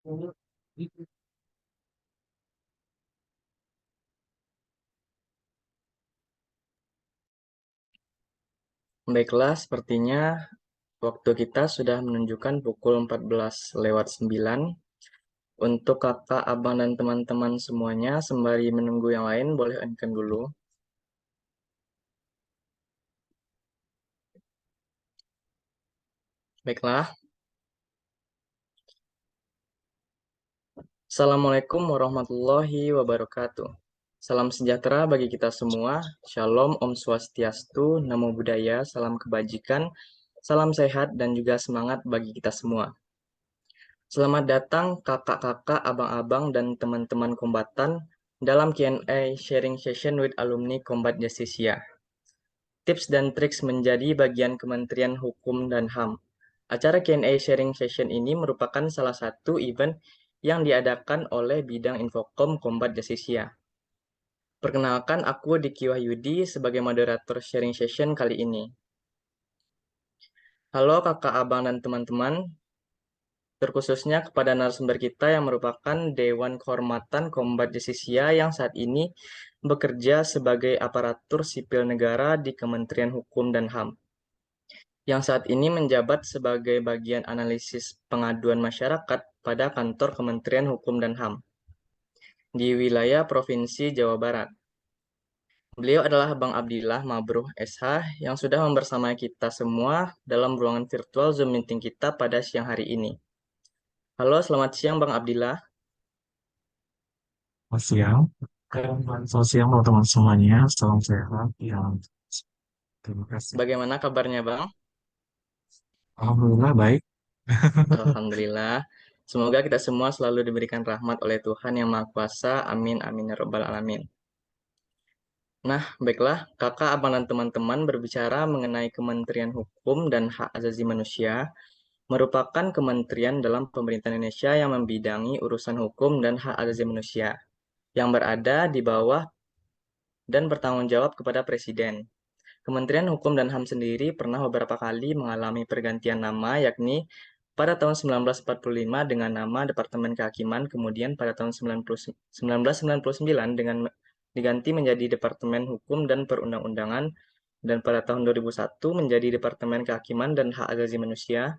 Baiklah, sepertinya waktu kita sudah menunjukkan pukul 14:09. Untuk kakak, abang, dan teman-teman semuanya, sembari menunggu yang lain, boleh on-cam dulu. Baiklah. Assalamualaikum warahmatullahi wabarakatuh. Salam sejahtera bagi kita semua. Shalom, Om Swastiastu, Namo Buddhaya, salam kebajikan, salam sehat, dan juga semangat bagi kita semua. Selamat datang kakak-kakak, abang-abang, dan teman-teman kombatan dalam Q&A sharing session with alumni Combat Justisia. Tips dan triks menjadi bagian Kementerian Hukum dan HAM. Acara Q&A sharing session ini merupakan salah satu event yang diadakan oleh bidang Infokom Combat Justisia. Perkenalkan, aku Diki Wahyudi sebagai moderator sharing session kali ini. Halo kakak, abang, dan teman-teman, terkhususnya kepada narasumber kita yang merupakan Dewan Kehormatan Combat Justisia yang saat ini bekerja sebagai aparatur sipil negara di Kementerian Hukum dan HAM, yang saat ini menjabat sebagai bagian analisis pengaduan masyarakat pada kantor Kementerian Hukum dan HAM di wilayah Provinsi Jawa Barat. Beliau adalah Bang Abdillah Mabruh SH yang sudah membersamai kita semua dalam ruangan virtual Zoom meeting kita pada siang hari ini. Halo, selamat siang Bang Abdillah. Selamat siang. Selamat siang teman-teman semuanya. Salam sehat. Terima kasih. Bagaimana kabarnya Bang? Alhamdulillah baik. Alhamdulillah. Semoga kita semua selalu diberikan rahmat oleh Tuhan Yang Maha Kuasa. Amin, amin, ya Rabbal Alamin. Nah, baiklah, kakak, abang, dan teman-teman berbicara mengenai Kementerian Hukum dan Hak Asasi Manusia, merupakan kementerian dalam pemerintah Indonesia yang membidangi urusan hukum dan hak asasi manusia, yang berada di bawah dan bertanggung jawab kepada Presiden. Kementerian Hukum dan HAM sendiri pernah beberapa kali mengalami pergantian nama, yakni pada tahun 1945 dengan nama Departemen Kehakiman, kemudian pada tahun 1999 dengan diganti menjadi Departemen Hukum dan Perundang-undangan, dan pada tahun 2001 menjadi Departemen Kehakiman dan Hak Asasi Manusia.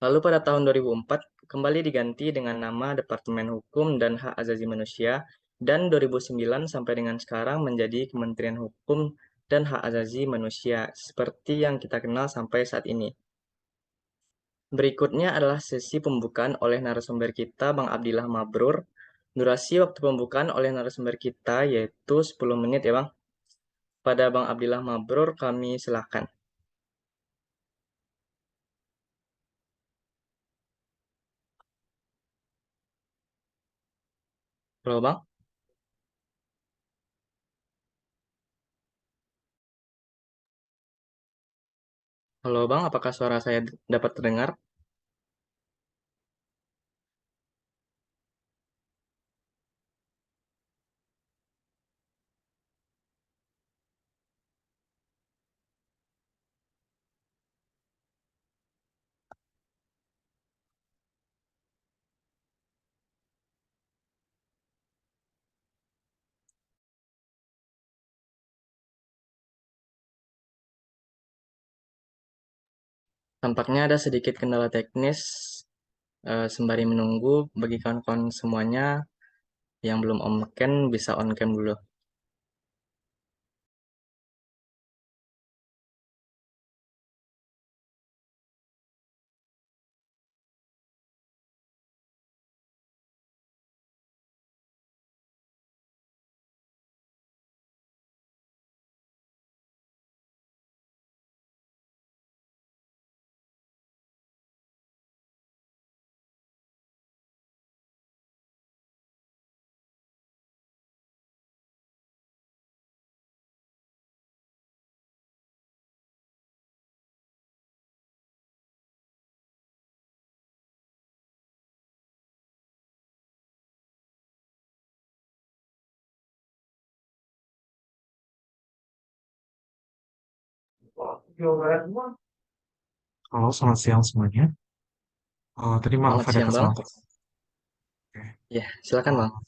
Lalu pada tahun 2004 kembali diganti dengan nama Departemen Hukum dan Hak Asasi Manusia, dan 2009 sampai dengan sekarang menjadi Kementerian Hukum dan Hak Asasi Manusia seperti yang kita kenal sampai saat ini. Berikutnya adalah sesi pembukaan oleh narasumber kita Bang Abdillah Mabrur. Durasi waktu pembukaan oleh narasumber kita yaitu 10 menit ya Bang. Pada Bang Abdillah Mabrur kami silakan. Halo Bang. Halo Bang, apakah suara saya dapat terdengar? Tampaknya ada sedikit kendala teknis. Sembari menunggu, bagi kawan-kawan semuanya yang belum on cam bisa on cam dulu. Halo, selamat siang semuanya. Tadi maaf Selamat ada siang Bang. kesalahan teknis. Ya, silakan Bang. Oh,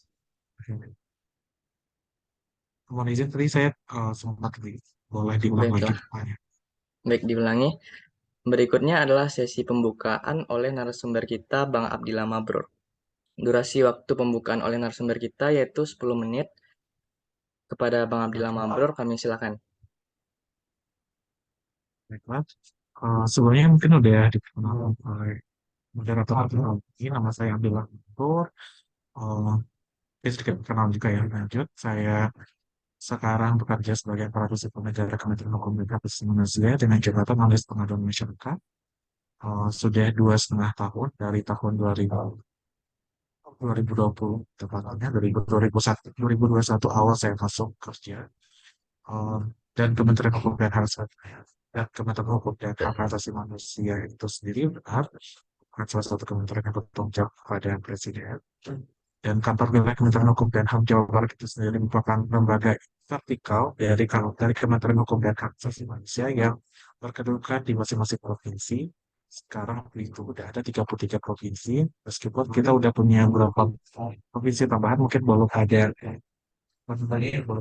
oke. Mohon izin tadi saya sempat boleh diulang lagi Baiklah, pertanyaan. baik diulangi. Berikutnya adalah sesi pembukaan oleh narasumber kita Bang Abdillah Mabrur. Durasi waktu pembukaan oleh narasumber kita yaitu 10 menit. Kepada Bang Abdillah Oke, Mabrur, kami silakan. baiklah. Sebelumnya mungkin udah diperkenalkan oleh moderator ini, nama saya Abdullah Nur. Uh, ini sedikit kenal juga ya. Lanjut, saya sekarang bekerja sebagai aparatur sipil negara Kementerian Hukum dan Hak Asasi Manusia dengan jabatan analis pengaduan masyarakat. Sudah 2,5 tahun dari tahun 2020 tepatnya dari 2021 awal saya masuk kerja. Um, dan Kementerian Hukum dan Hak Asasi Manusia itu sendiri benar bukan salah satu kementerian yang bertanggung jawab kepada Presiden. Dan kantor wilayah Kementerian Hukum dan HAM Jawa Barat itu sendiri merupakan lembaga vertikal dari Kementerian Hukum dan Hak Asasi Manusia yang berkedudukan di masing-masing provinsi. Sekarang itu udah ada 33 provinsi, meskipun kita udah punya beberapa provinsi tambahan, mungkin belum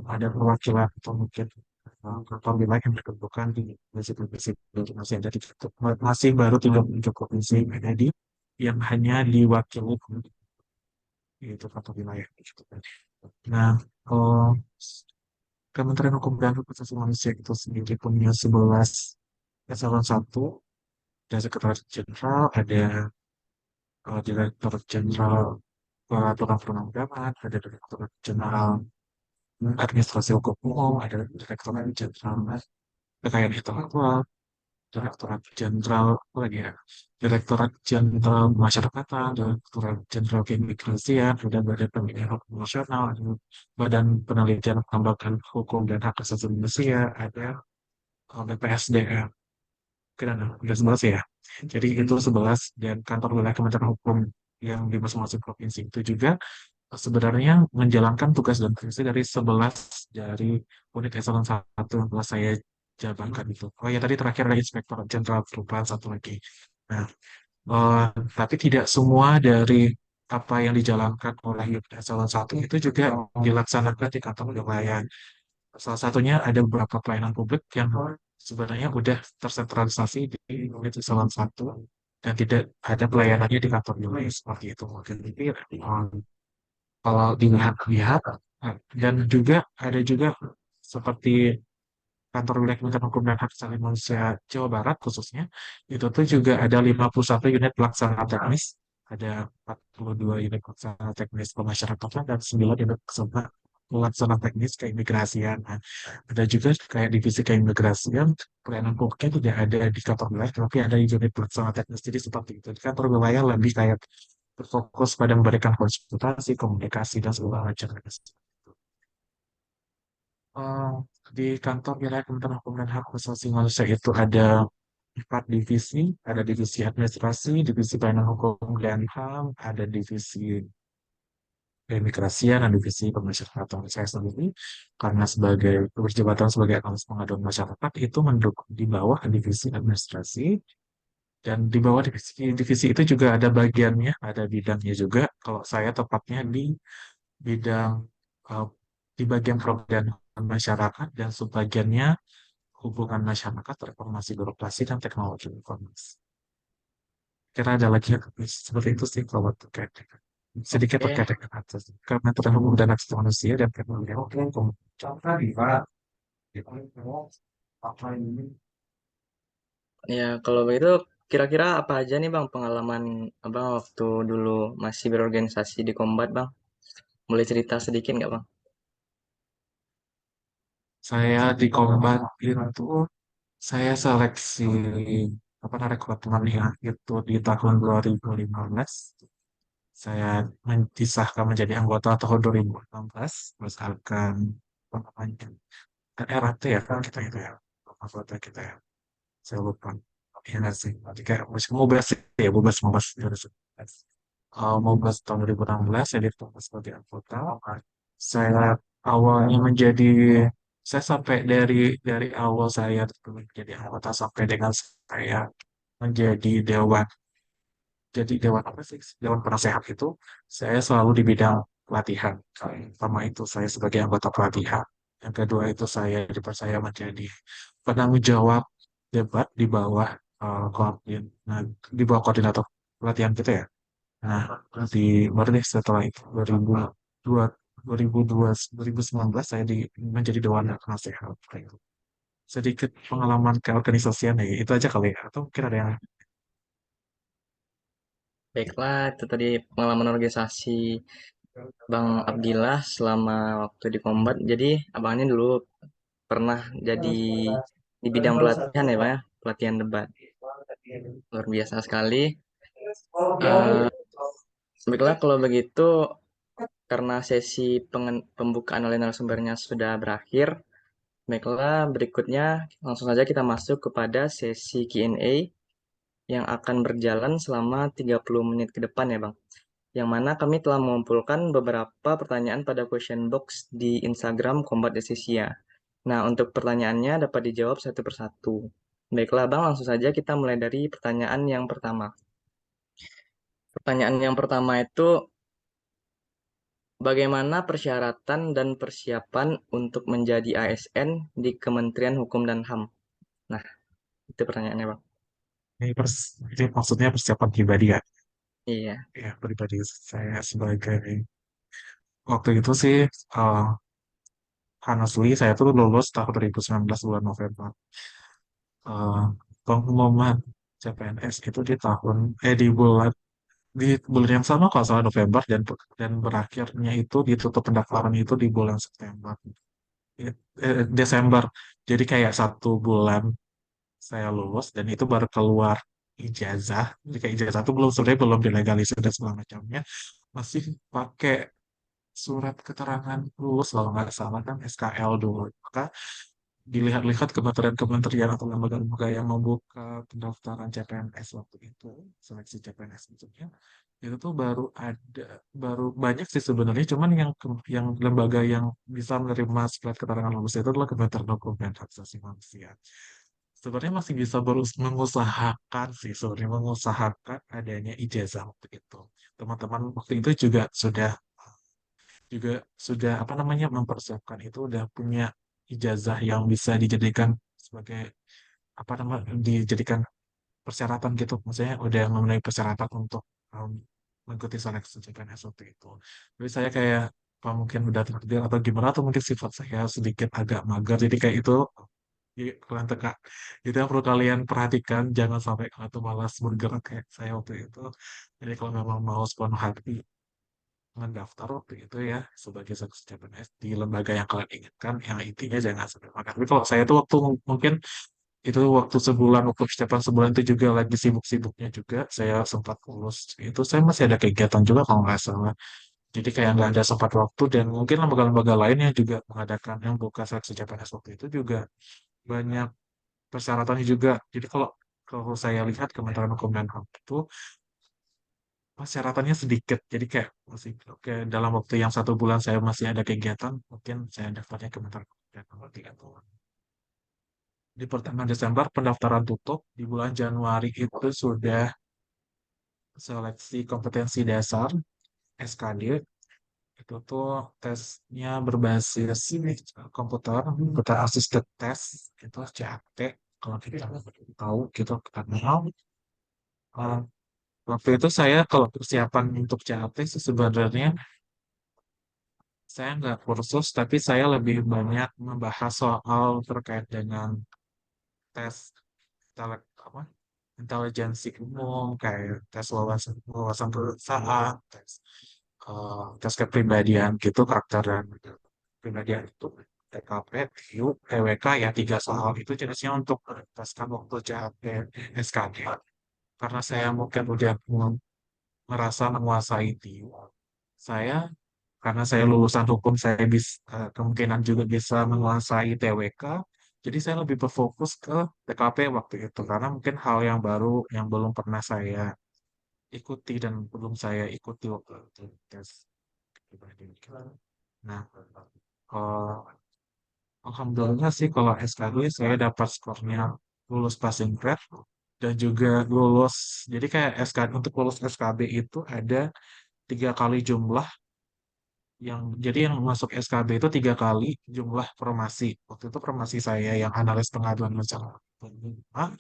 ada perwakilan atau mungkin kantor wilayah yang berkedudukan di provinsi-provinsi itu masih baru 33 provinsi yang ada yang hanya diwakili yaitu kantor wilayah gitu kan. Nah, eh, Kementerian Hukum dan Hak Asasi Manusia itu sendiri punya 11 eselon 1 dan sekretaris jenderal, ada direktur jenderal peraturan perundang-undangan, ada direktur jenderal administrasi hukum umum, ada direktur jenderal kekayaan intelektual, direktorat jenderal apa lagi ya, direktorat jenderal masyarakatan, direktorat jenderal keimigrasian, ada badan pemilihan hukum nasional, ada badan penelitian pengembangan hukum dan hak asasi manusia, ada BPSDM. Mungkin ada 11 ya. Jadi itu 11 dan kantor wilayah Kementerian Hukum yang di masing-masing provinsi itu juga sebenarnya menjalankan tugas dan fungsi dari 11 dari unit eselon 1 yang telah saya jabarkan itu. Oh ya tadi terakhir ada Inspektorat Jenderal Perubahan satu lagi. Nah, eh, tapi tidak semua dari apa yang dijalankan oleh unit eselon 1 itu juga dilaksanakan di kantor wilayah. Salah satunya ada beberapa pelayanan publik yang sebenarnya udah tersentralisasi di unit eselon 1 dan tidak ada pelayanannya di kantor wilayah seperti itu. Mungkin ini kalau dilihat-lihat dan juga ada juga seperti kantor wilayah Kementerian Hukum dan Hak Asasi Manusia Jawa Barat khususnya itu tuh juga ada 51 unit pelaksana teknis, ada 42 unit pelaksana teknis pemasyarakatan dan 9 unit pelaksana teknis keimigrasian. Nah, ada juga kayak divisi keimigrasian pelayanan publiknya tidak ada di kantor wilayah tapi ada di unit pelaksana teknis, jadi seperti itu di kantor wilayah lebih kayak berfokus pada memberikan konsultasi, komunikasi, dan segala macam. Eh, di kantor wilayah Kementerian Hukum dan Hak Asasi Manusia itu ada 4 divisi, ada divisi administrasi, divisi pelayanan hukum dan HAM, ada divisi keimigrasian, dan divisi pemasyarakatan. Saya sendiri, karena sebagai berjabatan sebagai analis pengaduan masyarakat, itu mendukung di bawah divisi administrasi, dan di bawah divisi itu juga ada bagiannya, ada bidangnya juga. Kalau saya tepatnya bidang eh, di bagian program masyarakat dan subbagiannya hubungan masyarakat, reformasi birokrasi dan teknologi informasi. Kira ada lagi yang seperti itu sih kalau terkait dengan sedikit Oke, terkait dengan akses Kementerian Hukum dan Hak Asasi Manusia dan Teknologi. Oke, contoh di Pak. Apa ini? ya kalau begitu kira-kira apa aja nih Bang pengalaman Abang waktu dulu masih berorganisasi di Kombat Bang? Boleh cerita sedikit nggak Bang? Saya di Kombat itu saya seleksi apa namanya rekrutmen ya itu di tahun 2015. Saya disahkan menjadi anggota tahun 2016 berdasarkan apa namanya RAT ya kan kita itu ya anggota kita ya saya lupa ya nggak sih nanti kayak masih mau bahas ya mau bahas 2019 mau bahas tahun 2016 saya ditambah sebagai anggota. Saya awalnya saya sampai dari awal saya menjadi anggota sampai dengan saya menjadi dewan jadi dewan apa sih? Dewan penasehat itu saya selalu di bidang pelatihan. Pertama itu saya sebagai anggota pelatihan. Yang kedua itu saya dipercaya menjadi penanggung jawab debat di bawah nah, di bawah koordinator pelatihan gitu ya. Nah, di baru deh setelah itu 2002 2002 2019 saya menjadi dewan penasehat. Sedikit pengalaman keorganisasian ya, itu aja kali ya. Atau mungkin ada yang Baiklah, itu tadi pengalaman organisasi Bang Abdillah selama waktu di Kombat. Jadi abangnya dulu pernah jadi di bidang pelatihan ya Bang ya, pelatihan debat. Luar biasa sekali. Eh Baiklah kalau begitu, karena sesi pembukaan oleh narasumbernya sudah berakhir, baiklah berikutnya langsung saja kita masuk kepada sesi Q&A yang akan berjalan selama 30 menit ke depan ya Bang. Yang mana kami telah mengumpulkan beberapa pertanyaan pada question box di Instagram Combat Desisia. Nah, untuk pertanyaannya dapat dijawab satu persatu. Baiklah Bang, langsung saja kita mulai dari pertanyaan yang pertama. Pertanyaan yang pertama itu, bagaimana persyaratan dan persiapan untuk menjadi ASN di Kementerian Hukum dan HAM? Nah, itu pertanyaannya, Bang. ini maksudnya persiapan pribadi ya? Iya. Ya, pribadi saya sebagai waktu itu sih uh, honestly saya tuh lulus tahun 2019 bulan November. Uh, Pengumuman CPNS itu di di bulan yang sama kalau salah November dan berakhirnya itu ditutup pendaftaran itu di bulan September. Desember. Jadi kayak 1 bulan saya lulus dan itu baru keluar ijazah. Jadi kayak ijazah itu sebenarnya belum dilegalisir dan segala macamnya. Masih pakai surat keterangan lulus kalau nggak salah kan SKL dulu. Maka dilihat-lihat kementerian-kementerian atau lembaga-lembaga yang membuka pendaftaran CPNS waktu itu, seleksi CPNS maksudnya, itu tuh baru banyak sih sebenarnya, cuman yang lembaga yang bisa menerima surat keterangan lulus itu adalah Kementerian Hukum dan Hak Asasi Manusia. Sebenarnya masih bisa mengusahakan sih, sebenarnya mengusahakan adanya ijazah waktu itu. Teman-teman waktu itu juga sudah apa namanya mempersiapkan itu udah punya ijazah yang bisa dijadikan sebagai apa namanya dijadikan persyaratan gitu, maksudnya udah memenuhi persyaratan untuk um, mengikuti seleksi CPNS waktu itu. Jadi saya kayak apa mungkin udah takdir atau gimana atau mungkin sifat saya sedikit agak mager jadi kayak itu kalian teka itu yang perlu kalian perhatikan, jangan sampai kalian tuh malas bergerak kayak saya waktu itu. Jadi kalau memang mau sepenuh hati mendaftar waktu itu ya sebagai saksi CPNS di lembaga yang kalian inginkan, yang intinya jangan sampai makan. Tapi kalau saya tuh waktu mungkin itu waktu sebulan, waktu persiapan sebulan itu juga lagi sibuk-sibuknya juga, saya sempat lulus itu saya masih ada kegiatan juga kalau nggak salah. Jadi kayak nggak ada sempat waktu dan mungkin lembaga-lembaga lain yang juga mengadakan yang buka seleksi CPNS waktu itu juga banyak persyaratannya juga. Jadi kalau kalau saya lihat Kementerian Hukum dan HAM itu persyaratannya sedikit. Jadi kayak masih oke dalam waktu yang 1 bulan saya masih ada kegiatan, mungkin saya daftarnya ke Kementerian Hukum dan HAM 3 bulan. Di pertengahan Desember pendaftaran tutup, di bulan Januari itu sudah seleksi kompetensi dasar SKD. Itu tuh tesnya berbasis ini komputer assisted test, itu CAT kalau kita tahu gitu kita kenal. Uh, Waktu itu saya kalau persiapan untuk CAT sih sebenarnya saya nggak kursus, tapi saya lebih banyak membahas soal terkait dengan tes apa intelijensi umum, kayak tes wawasan wawasan kebangsaan, tes kepribadian gitu, karakter dan kepribadian itu, TKP, TIU, TWK, ya 3 soal itu jenisnya untuk teskan waktu CAP SKD. Karena saya mungkin udah merasa menguasai TIU, saya karena saya lulusan hukum, saya kemungkinan juga bisa menguasai TWK. Jadi saya lebih berfokus ke TKP waktu itu karena mungkin hal yang baru yang belum pernah saya ikuti dan belum saya ikuti waktu itu tes pribadi. Nah, eh, alhamdulillah sih kalau SKD saya dapat skornya lulus passing grade dan juga lulus. Jadi kayak untuk lulus SKB itu ada 3 kali jumlah jadi yang masuk SKB itu 3 kali jumlah formasi. Waktu itu formasi saya yang analis pengaduan masyarakat. Hah?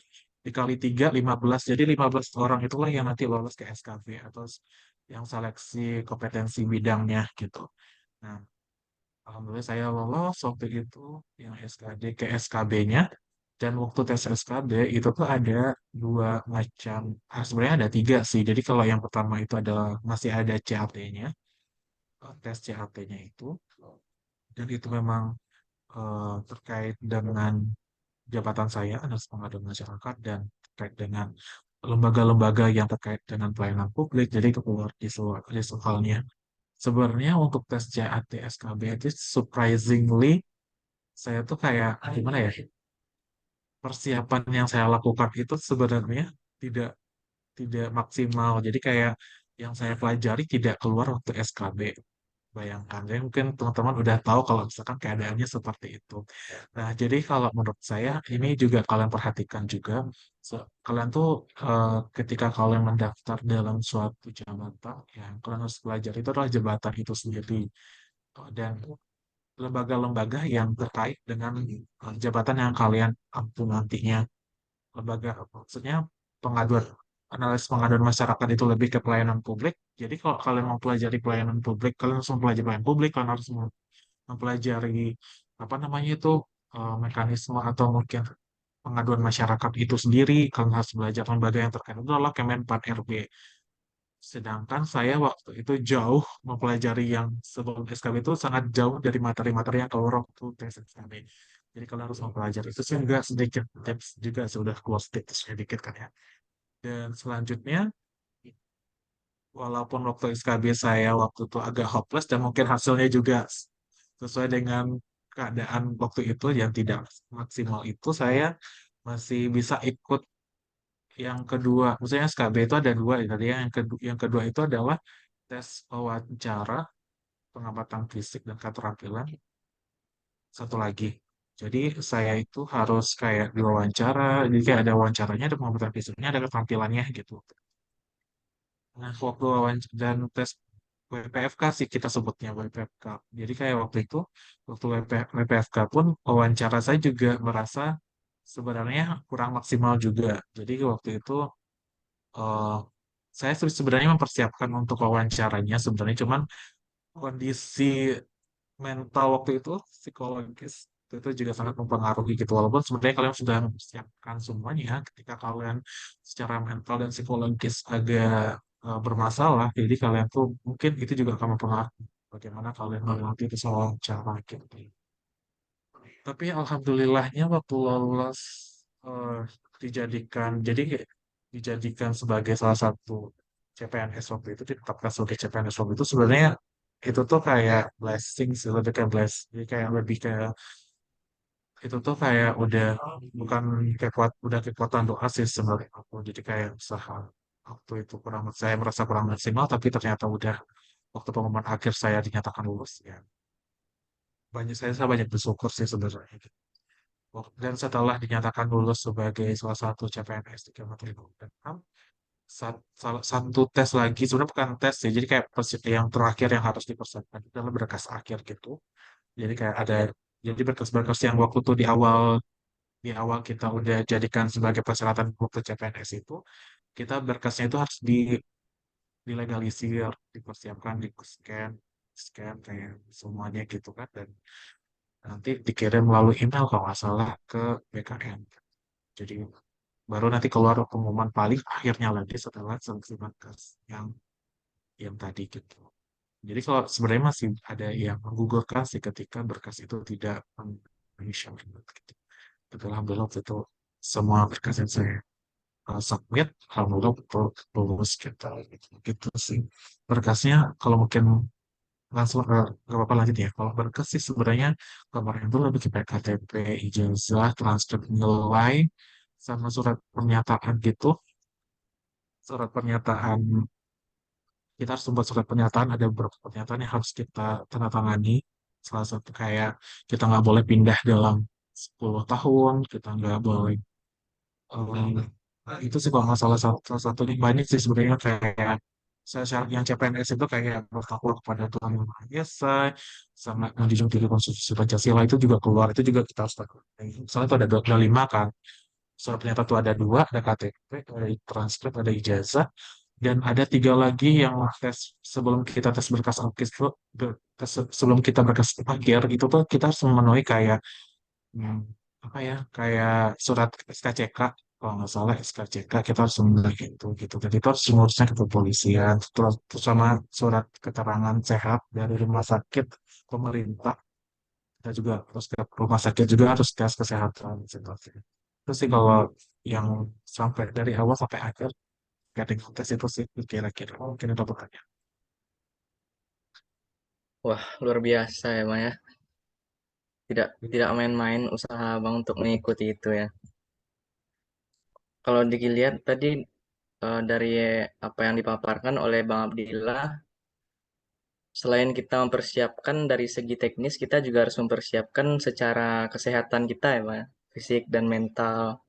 Dikali 3, 15. Jadi 15 orang itulah yang nanti lolos ke SKB atau yang seleksi kompetensi bidangnya gitu. Nah, alhamdulillah saya lolos waktu itu yang SKD ke SKB-nya. Dan waktu tes SKB itu tuh ada 2 macam, sebenarnya ada 3 sih. Jadi kalau yang pertama itu adalah masih ada CAT-nya, tes CAT-nya itu. Dan itu memang terkait dengan jabatan saya, analis pengaduan masyarakat, dan terkait dengan lembaga-lembaga yang terkait dengan pelayanan publik. Jadi keluar di soalnya. Sebenarnya untuk tes CAT SKB itu surprisingly saya tuh kayak gimana ya, persiapan yang saya lakukan itu sebenarnya tidak tidak maksimal. Jadi kayak yang saya pelajari tidak keluar waktu SKB. Bayangkan, jadi mungkin teman-teman udah tahu kalau misalkan keadaannya seperti itu. Nah, jadi kalau menurut saya ini juga kalian perhatikan juga, kalian tuh ketika kalian mendaftar dalam suatu jabatan, yang kalian harus pelajari itu adalah jabatan itu sendiri. Dan lembaga-lembaga yang terkait dengan jabatan yang kalian ampu nantinya. Lembaga, maksudnya pengaduan, analis pengaduan masyarakat itu lebih ke pelayanan publik. Jadi kalau kalian mau pelajari pelayanan publik, kalian harus mempelajari pelayanan publik, kalian harus mempelajari apa namanya itu, mekanisme atau mungkin pengaduan masyarakat itu sendiri. Kalian harus belajar lembaga yang terkait itu adalah Kemen 4 RB. Sedangkan saya waktu itu jauh mempelajari yang sebelum SKB itu sangat jauh dari materi-materi yang keluar waktu tes SKB. Jadi kalian harus mempelajari itu sih enggak sedikit tips juga sudah keluar tips sedikit kan ya. Dan selanjutnya, walaupun waktu SKB saya waktu itu agak hopeless dan mungkin hasilnya juga sesuai dengan keadaan waktu itu yang tidak maksimal itu, saya masih bisa ikut yang kedua. Maksudnya SKB itu ada 2, ya. Tadi yang kedua itu adalah tes wawancara, pengamatan fisik dan keterampilan. Satu lagi. Jadi saya itu harus kayak diwawancara, jadi kayak ada wawancaranya, ada pengamatan fisiknya, ada keterampilannya gitu. Nah, waktu wawancara dan tes WPFK sih kita sebutnya WPFK. Jadi kayak waktu itu, waktu WPFK pun wawancara saya juga merasa sebenarnya kurang maksimal juga. Jadi waktu itu eh, saya sebenarnya mempersiapkan untuk wawancaranya sebenarnya, cuman kondisi mental waktu itu, psikologis itu juga sangat mempengaruhi gitu. Walaupun sebenarnya kalian sudah mempersiapkan semuanya, ketika kalian secara mental dan psikologis agak bermasalah, jadi kalian tuh mungkin itu juga akan mempengaruhi bagaimana kalian melewati itu soal cara gitu. Tapi alhamdulillahnya waktu lolos, eh, dijadikan sebagai salah satu CPNS waktu itu, ditetapkan sebagai CPNS waktu itu, sebenarnya itu tuh kayak blessing sih, lebih kayak blessing. Jadi kayak lebih kayak itu tuh kayak bukan udah kekuatan doa sih sebenarnya aku. Jadi kayak usaha waktu itu saya merasa kurang maksimal, tapi ternyata udah waktu pengumuman akhir saya dinyatakan lulus ya. Saya banyak bersyukur sih sebenarnya. Dan setelah dinyatakan lulus sebagai salah satu CPNS di Kementerian Hukum dan HAM, salah satu tes lagi, sebenarnya bukan tes sih, jadi kayak yang terakhir yang harus dipersiapkan itu adalah berkas akhir gitu. Jadi kayak jadi berkas-berkas yang waktu itu di awal kita udah jadikan sebagai persyaratan untuk CPNS itu, kita berkasnya itu harus dilegalisir, dipersiapkan, scan kayak semuanya gitu kan, dan nanti dikirim melalui email kalau nggak salah ke BKN. Jadi baru nanti keluar pengumuman paling akhirnya lagi setelah seleksi berkas yang tadi gitu. Jadi kalau sebenarnya masih ada yang menggugurkan sih ketika berkas itu tidak memenuhi syarat gitu. Tapi alhamdulillah waktu itu semua berkas yang saya submit, alhamdulillah betul lulus gitu. Gitu sih. Berkasnya kalau mungkin langsung nggak apa-apa lanjut ya. Kalau berkas sih sebenarnya kemarin itu lebih ke KTP, ijazah, transkrip nilai, sama surat pernyataan gitu. Surat pernyataan, kita harus membuat surat pernyataan, ada beberapa pernyataan yang harus kita tanda tangani. Salah satu kayak kita nggak boleh pindah dalam 10 tahun, kita nggak boleh Itu sih kalau nggak salah salah satunya banyak sih sebenarnya kayak syarat yang CPNS itu kayak bertakwa kepada Tuhan Yang Maha Esa sama menjunjung tinggi konstitusi Pancasila itu juga keluar itu juga kita harus takut. Soalnya itu ada 5 kan. Soal ternyata tuh ada 2, ada KTP, ada transkrip, ada ijazah, dan ada 3 lagi yang tes sebelum kita tes berkas APKIS itu sebelum kita berkas akhir itu tuh kita harus memenuhi kayak hmm, apa ya kayak surat SKCK kalau nggak salah SKCK kita harus memenuhi itu gitu jadi itu harus ngurusnya ke kepolisian terus sama surat keterangan sehat dari rumah sakit pemerintah kita juga terus ke rumah sakit juga harus tes kesehatan gitu terus sih kalau yang sampai dari awal sampai akhir gak dengan tes itu sih kira-kira mungkin itu pertanyaan. Wah, luar biasa ya, Bang ya. Tidak tidak main-main usaha Abang untuk mengikuti itu ya. Kalau dilihat tadi dari apa yang dipaparkan oleh Bang Abdillah, selain kita mempersiapkan dari segi teknis, kita juga harus mempersiapkan secara kesehatan kita ya, Bang ya. Fisik dan mental.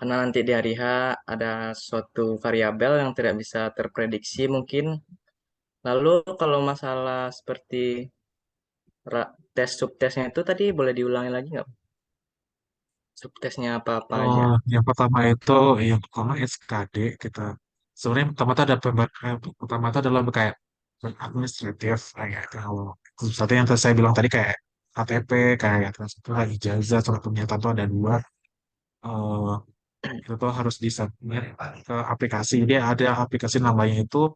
Karena nanti di hari H ada suatu variabel yang tidak bisa terprediksi mungkin. Lalu kalau masalah seperti tes subtesnya itu tadi boleh diulangi lagi nggak? Subtesnya apa-apa aja. Oh, yang pertama SKD kita sebenarnya pertama itu ada pertama itu adalah kayak administratif kayak kalau satu yang saya bilang tadi kayak KTP kayak transfer ijazah surat pernyataan itu ada 2 eh itu tuh harus disubmit ke aplikasi dia ada aplikasi namanya itu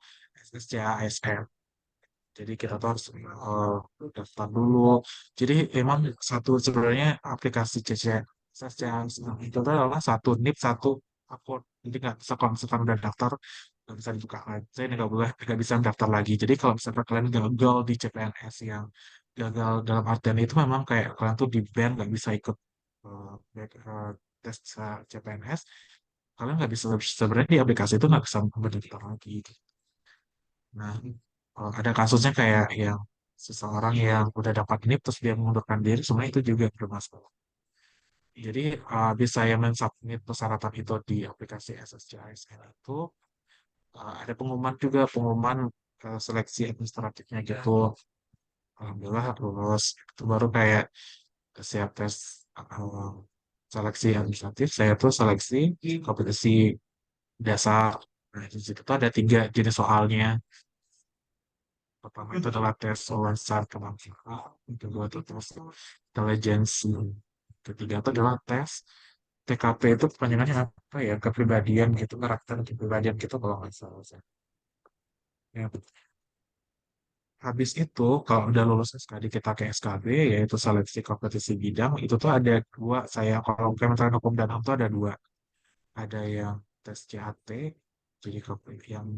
SSCASN jadi kita tuh harus daftar dulu. Jadi emang satu sebenarnya aplikasi CC itu tuh adalah satu NIP satu akun. Jadi nggak bisa kalau misalkan udah daftar nggak bisa dibuka lagi. Saya nggak bisa daftar lagi. Jadi kalau misalkan kalian gagal di CPNS yang gagal dalam artian itu memang kayak kalian tuh di ban nggak bisa ikut tes CPNS. Kalian nggak bisa sebenarnya di aplikasi itu nggak bisa mendaftar lagi. Nah, ada kasusnya kayak yang seseorang yang udah dapat NIP terus dia mengundurkan diri, sebenarnya itu juga bermasalah. Jadi bisa yang mensubmit persyaratan itu di aplikasi SSCISN itu ada pengumuman juga pengumuman seleksi administratifnya gitu. Alhamdulillah lulus. Itu baru kayak siap tes seleksi administratif. Saya tuh seleksi kompetensi dasar. Nah, di situ tuh ada 3 jenis soalnya. Pertama itu adalah tes wawasan kebangsaan, yang kedua itu tes intelijensi, ketiga itu adalah tes TKP itu kepanjangannya apa ya kepribadian gitu karakter kepribadian gitu kalau nggak salah saya. Ya, habis itu kalau udah lulus SKD kita ke SKB yaitu seleksi kompetisi bidang itu tuh ada 2 saya kalau Kementerian Hukum dan HAM tuh ada 2 ada yang tes CAT jadi yang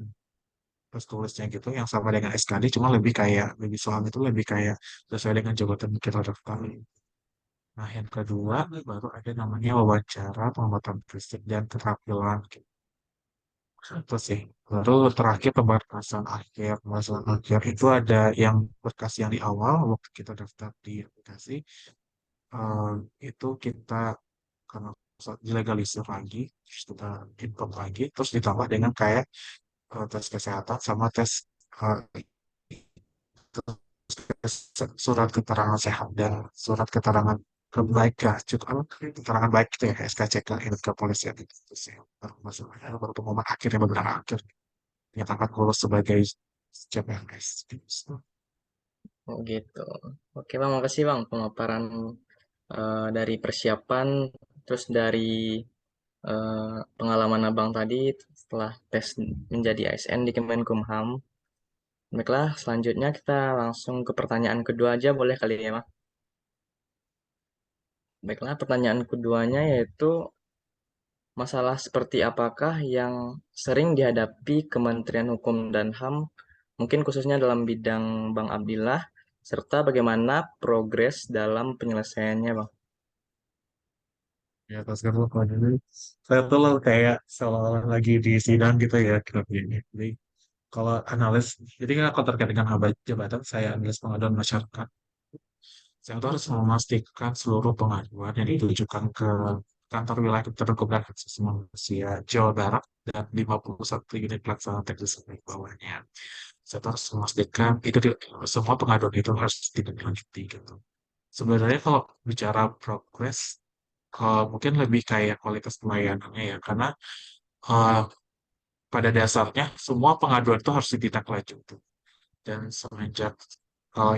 terus tulisnya gitu yang sama dengan SKD cuma lebih kayak lebih soal itu lebih kayak sesuai dengan jabatan yang kita daftar. Nah, yang kedua baru ada namanya wawancara penguatan fisik dan keterampilan gitu. Itu sih. Baru terakhir pembahasan akhir itu ada yang berkas yang di awal waktu kita daftar di aplikasi eh, itu kita karena dilegalisir lagi, terus kita input lagi, terus ditambah dengan kayak tes kesehatan sama tes eh, surat keterangan sehat dan surat keterangan kebaikan cukup apa, keterangan baik itu ya SKCK itu kepolisian itu sih baru masalahnya baru pengumuman akhirnya benar akhir dinyatakan lulus sebagai CPNS gitu. Oh gitu. Oke Bang, makasih Bang pemaparan dari persiapan, terus dari pengalaman Abang tadi setelah tes menjadi ASN di Kemenkumham. Baiklah, selanjutnya kita langsung ke pertanyaan kedua aja boleh kali ya Bang? Baiklah, pertanyaan keduanya yaitu masalah seperti apakah yang sering dihadapi Kementerian Hukum dan HAM, mungkin khususnya dalam bidang Bang Abdillah, serta bagaimana progres dalam penyelesaiannya, Bang? Ya pas kan lupa jadi saya tuh loh kayak seolah lagi di sidang gitu ya kita ini jadi kalau analis jadi kan kalau terkait dengan jabatan saya analis pengaduan masyarakat saya tuh harus memastikan seluruh pengaduan yang ditujukan ke kantor wilayah terhukum dan hak asasi manusia Jawa Barat dan 51 unit pelaksana teknis di bawahnya. Saya harus memastikan itu semua pengaduan itu harus ditindaklanjuti gitu. Sebenarnya kalau bicara progres, mungkin lebih kayak kualitas pelayanannya ya, karena eh, pada dasarnya semua pengaduan itu harus ditindaklanjuti. Dan semenjak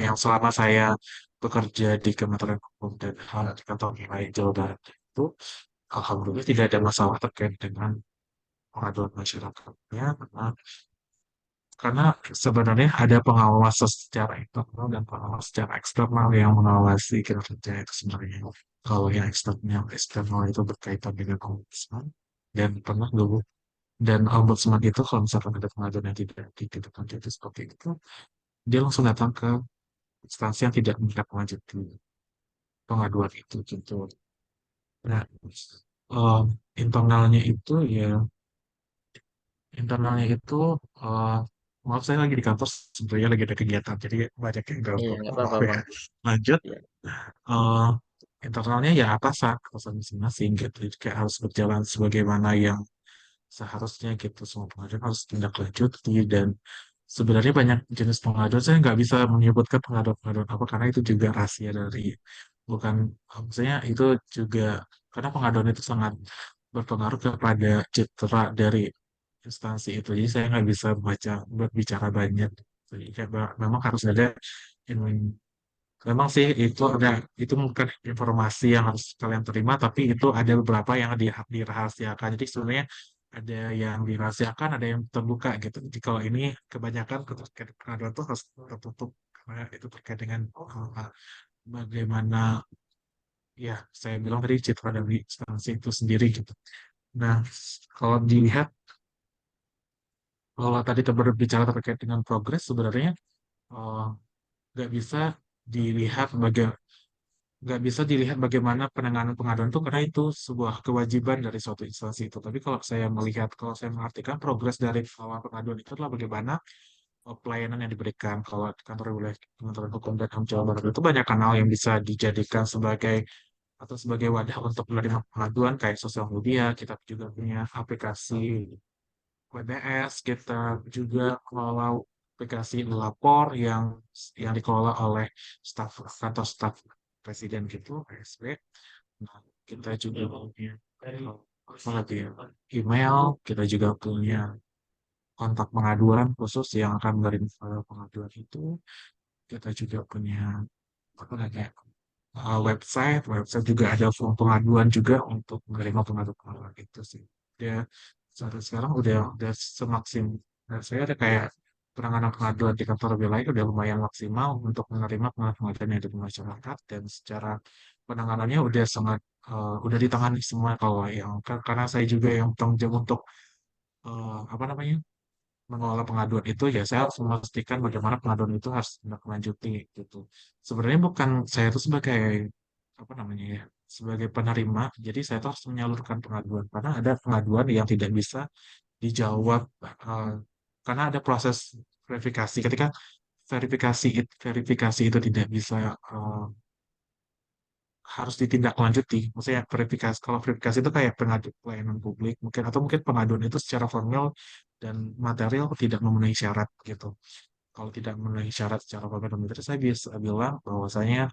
yang selama saya bekerja di Kementerian Hukum dan HAM di kantor wilayah Jawa Barat itu, alhamdulillah tidak ada masalah terkait dengan pengaduan masyarakatnya, karena sebenarnya ada pengawas secara internal dan pengawas secara eksternal yang mengawasi kinerja itu sebenarnya. Kalau yang eksternal itu berkaitan dengan ombudsman dan pernah dulu, dan ombudsman itu kalau misalkan ada pengaduan yang tidak ditindaklanjuti seperti itu, dia langsung datang ke instansi yang tidak menindaklanjuti pengaduan itu gitu. Nah, eh, internalnya itu ya internalnya itu eh, maaf saya lagi di kantor sebenarnya lagi ada kegiatan jadi banyak yang Iya, ganggu. nggak Maaf apa-apa ya. bang. Lanjut, Iya, eh, internalnya ya atasan masing-masing gitu. Jadi kayak harus berjalan sebagaimana yang seharusnya gitu. Semua pengaduan harus tindak lanjuti dan sebenarnya banyak jenis pengaduan. Saya nggak bisa menyebutkan pengaduan-pengaduan apa karena itu juga rahasia dari bukan maksudnya itu juga karena pengaduan itu sangat berpengaruh kepada citra dari instansi itu. Jadi saya nggak bisa berbicara banyak. Jadi kayak memang harus ada in- memang sih itu bukan informasi yang harus kalian terima, tapi itu ada beberapa yang dirahasiakan. Jadi sebenarnya ada yang dirahasiakan, ada yang terbuka gitu. Jadi kalau ini kebanyakan terkait pengaduan itu harus tertutup karena itu terkait dengan bagaimana ya saya bilang tadi citra dari instansi itu sendiri gitu. Nah, kalau dilihat kalau tadi berbicara terkait dengan progres sebenarnya eh, nggak bisa dilihat nggak bisa dilihat bagaimana penanganan pengaduan itu karena itu sebuah kewajiban dari suatu instansi itu. Tapi kalau saya mengartikan progres dari awal pengaduan itu adalah bagaimana pelayanan yang diberikan. Kalau di kantor wilayah Kementerian Hukum dan HAM Jawa Barat itu banyak kanal yang bisa dijadikan sebagai atau sebagai wadah untuk menerima pengaduan kayak sosial media. Kita juga punya aplikasi WBS, kita juga kelola aplikasi lapor yang dikelola oleh staf presiden gitu, PSB. Nah, kita juga punya apa lagi ya, email, kita juga punya kontak pengaduan khusus yang akan menerima pengaduan itu. Kita juga punya apa lagi ya, website juga ada form pengaduan juga untuk menerima pengaduan itu sih. Dia sampai sekarang udah semaksim. Nah, saya ada kayak penanganan pengaduan di kantor wilayah udah lumayan maksimal untuk menerima pengaduan yang dari masyarakat dan secara penanganannya udah sangat udah ditangani semua kalau yang karena saya juga yang tanggung jawab untuk apa namanya mengelola pengaduan itu ya saya harus memastikan bagaimana pengaduan itu harus ditindaklanjuti gitu. Sebenarnya bukan saya itu sebagai apa namanya ya sebagai penerima, jadi saya tuh harus menyalurkan pengaduan karena ada pengaduan yang tidak bisa dijawab karena ada proses verifikasi. Ketika verifikasi itu tidak bisa harus ditindaklanjuti. Maksudnya verifikasi, kalau verifikasi itu kayak pelayanan publik mungkin atau mungkin pengaduan itu secara formal dan material tidak memenuhi syarat gitu. Kalau tidak memenuhi syarat secara formal dan material, saya bisa bilang bahwasanya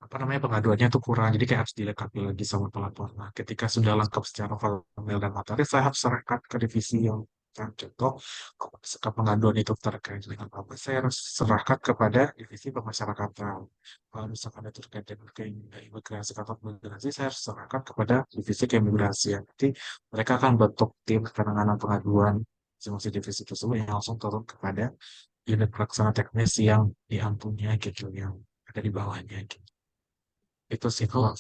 apa namanya pengaduannya itu kurang, jadi kayak harus dilengkapi lagi sama pelapor. Nah, ketika sudah lengkap secara formal dan material, saya harus serahkan ke divisi yang contoh, kalau misalkan pengaduan itu terkait dengan apa, saya harus serahkan kepada divisi pemasyarakatan. Kalau misalkan itu terkait dengan keimigrasi kantor imigrasi, saya harus serahkan kepada divisi keimigrasian. Nanti mereka akan bentuk tim penanganan pengaduan masing-masing divisi tersebut yang langsung turun kepada unit pelaksana teknis yang diampunya gitu, yang ada di bawahnya gitu. Itu sih kalau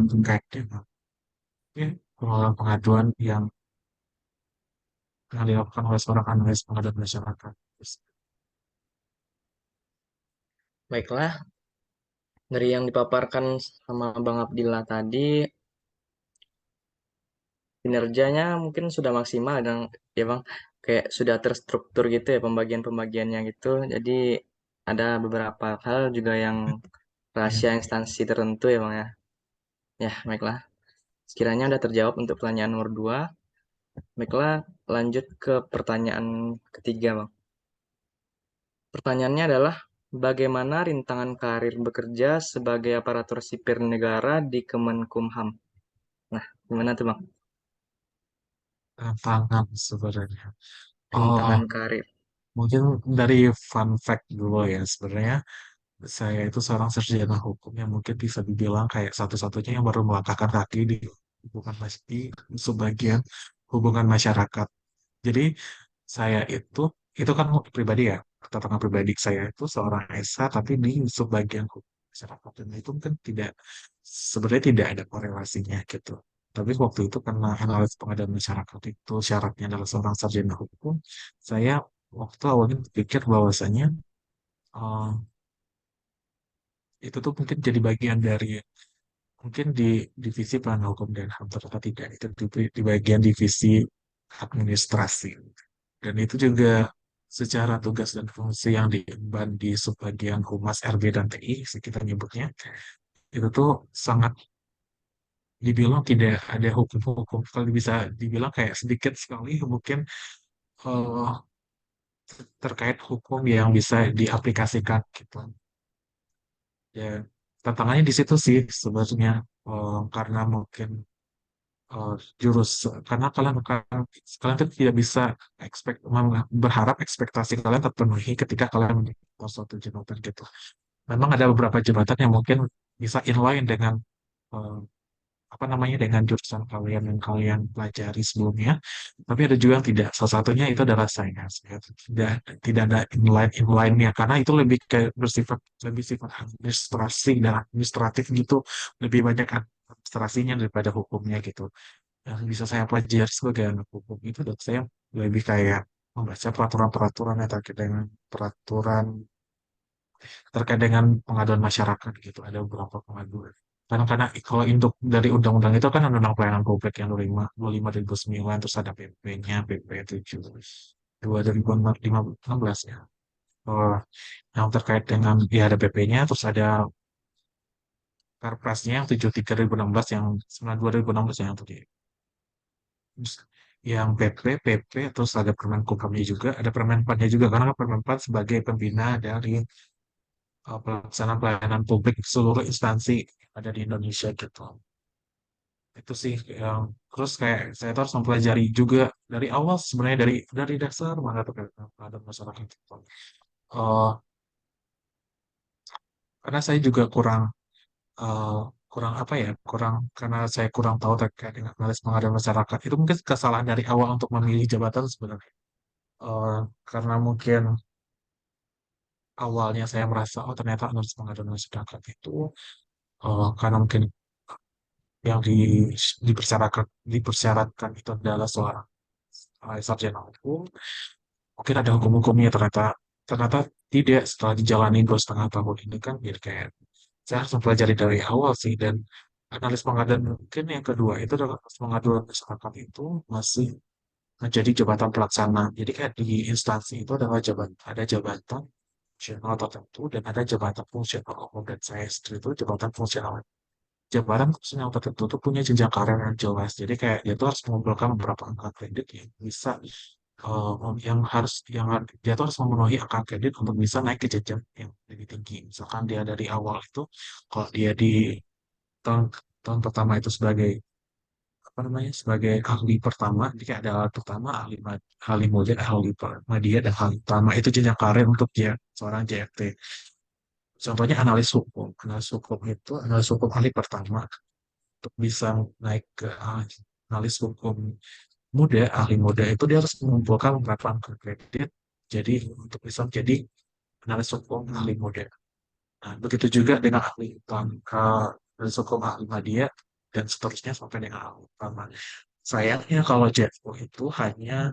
terkait dengan ya, pengelolaan pengaduan yang dilakukan oleh seorang analis pengaduan masyarakat. Terus, baiklah. Dari yang dipaparkan sama Bang Abdillah tadi, kinerjanya mungkin sudah maksimal dan ya Bang, kayak sudah terstruktur gitu ya pembagian-pembagiannya gitu. Jadi ada beberapa hal juga yang rahasia instansi tertentu ya Bang ya. Ya, baiklah. Sekiranya udah terjawab untuk pertanyaan nomor 2, baiklah lanjut ke pertanyaan ketiga, Bang. Pertanyaannya adalah, bagaimana rintangan karir bekerja sebagai aparatur sipil negara di Kemenkumham? Nah, gimana tuh, Bang? Tantangan sebenarnya. Oh, Rintangan karir. mungkin dari fun fact dulu ya sebenarnya. Saya itu seorang sarjana hukum yang mungkin bisa dibilang kayak satu-satunya yang baru melangkahkan kaki di di subbagian hubungan masyarakat. Jadi saya itu kan pribadi ya, tentang pribadi saya itu seorang SA tapi di subbagian hukum masyarakat dan itu mungkin tidak sebenarnya tidak ada korelasinya gitu. Tapi waktu itu karena analis pengadaan masyarakat itu syaratnya adalah seorang sarjana hukum, saya waktu awalnya berpikir bahwasanya eh, itu tuh mungkin jadi bagian dari mungkin di divisi pelayanan hukum dan HAM ternyata tidak itu di bagian divisi administrasi dan itu juga secara tugas dan fungsi yang diemban di subbagian Humas RB dan TI kita nyebutnya itu tuh sangat dibilang tidak ada hukum-hukum kalau bisa dibilang kayak sedikit sekali mungkin eh, terkait hukum yang bisa diaplikasikan gitu ya tantangannya di situ sih sebenarnya karena mungkin eh, jurus karena kalian tuh tidak bisa berharap ekspektasi kalian terpenuhi ketika kalian menjadi suatu jabatan gitu. Memang ada beberapa jabatan yang mungkin bisa inline dengan eh, apa namanya dengan jurusan kalian yang kalian pelajari sebelumnya, tapi ada juga yang tidak. Salah satunya itu adalah sains. Ya. Tidak ada inline-nya karena itu lebih kayak lebih sifat administrasi dan administratif gitu, lebih banyak administrasinya daripada hukumnya gitu yang bisa saya pelajari sebagai anak hukum itu dan saya lebih kayak membaca peraturan-peraturan yang terkait dengan pengaduan masyarakat gitu ada beberapa pengaduan karena kalau untuk dari undang-undang itu kan undang-undang pelayanan publik yang 25 2009 terus ada PP-nya PP 7 2016 ya. Oh, yang terkait dengan ya ada PP-nya terus ada Perpresnya yang 73 2016 yang 92 2016 yang tadi yang PP, terus ada Permenkumhamnya juga, ada Permenpannya juga, karena kan Permenpan sebagai pembina dari pelaksanaan pelayanan publik seluruh instansi yang ada di Indonesia gitu. Itu sih yang terus kayak saya tuh harus mempelajari juga dari awal sebenarnya dari dasar mana terkait dengan masyarakat itu. Eh, karena saya juga eh, kurang apa ya, karena saya kurang tahu terkait dengan analis pengadaan masyarakat. Itu mungkin kesalahan dari awal untuk memilih jabatan sebenarnya. Eh, karena mungkin awalnya saya merasa oh ternyata analis pengadaan masyarakat itu karena mungkin yang dipersyaratkan itu adalah seorang sarjana hukum mungkin ada hukum-hukumnya ternyata ternyata tidak setelah dijalani 2,5 tahun ini kan jadi kayak saya harus mempelajari dari awal sih dan analis pengadaan mungkin yang kedua itu adalah analis pengadaan masyarakat itu masih menjadi jabatan pelaksana jadi kayak di instansi itu ada jabatan fungsional tertentu dan ada jabatan fungsional umum dan saya sendiri itu jabatan fungsional tertentu itu punya jenjang karir yang jelas jadi kayak dia tuh harus mengumpulkan beberapa angka kredit yang bisa dia tuh harus memenuhi angka kredit untuk bisa naik ke jenjang yang lebih tinggi misalkan dia dari awal itu kalau dia di tahun tahun pertama itu sebagai apa namanya sebagai ahli pertama jadi ada ahli pertama ahli muda ahli media dan ahli utama itu jenjang karir untuk dia seorang JFT. Contohnya analis hukum ahli pertama untuk bisa naik ke analis hukum muda, ahli muda itu dia harus mengumpulkan beberapa angka kredit. Jadi untuk bisa menjadi analis hukum ahli muda. Nah, begitu juga dengan analis hukum ahli media dan seterusnya sampai dengan ahli utama. Sayangnya kalau JFO itu hanya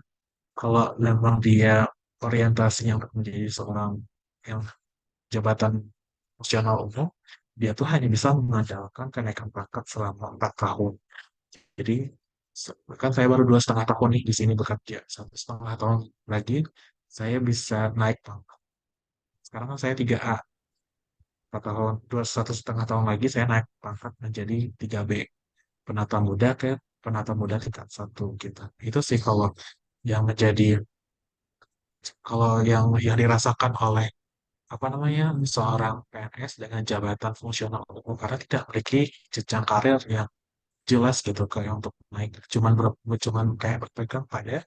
kalau memang dia orientasinya untuk menjadi seorang yang jabatan fungsional umum, dia tuh hanya bisa mengandalkan kenaikan pangkat selama 4 tahun. Jadi kan saya baru 2,5 tahun nih di sini bekerja. 1,5 tahun lagi saya bisa naik pangkat. Sekarang kan saya 3A. satu setengah tahun lagi saya naik pangkat menjadi 3B, penata muda ke penata muda tingkat satu gitu. Itu sih yang menjadi kalau yang dirasakan oleh apa namanya seorang PNS dengan jabatan fungsional umum karena tidak memiliki jenjang karir yang jelas gitu kayak untuk naik cuman kayak berpegang pada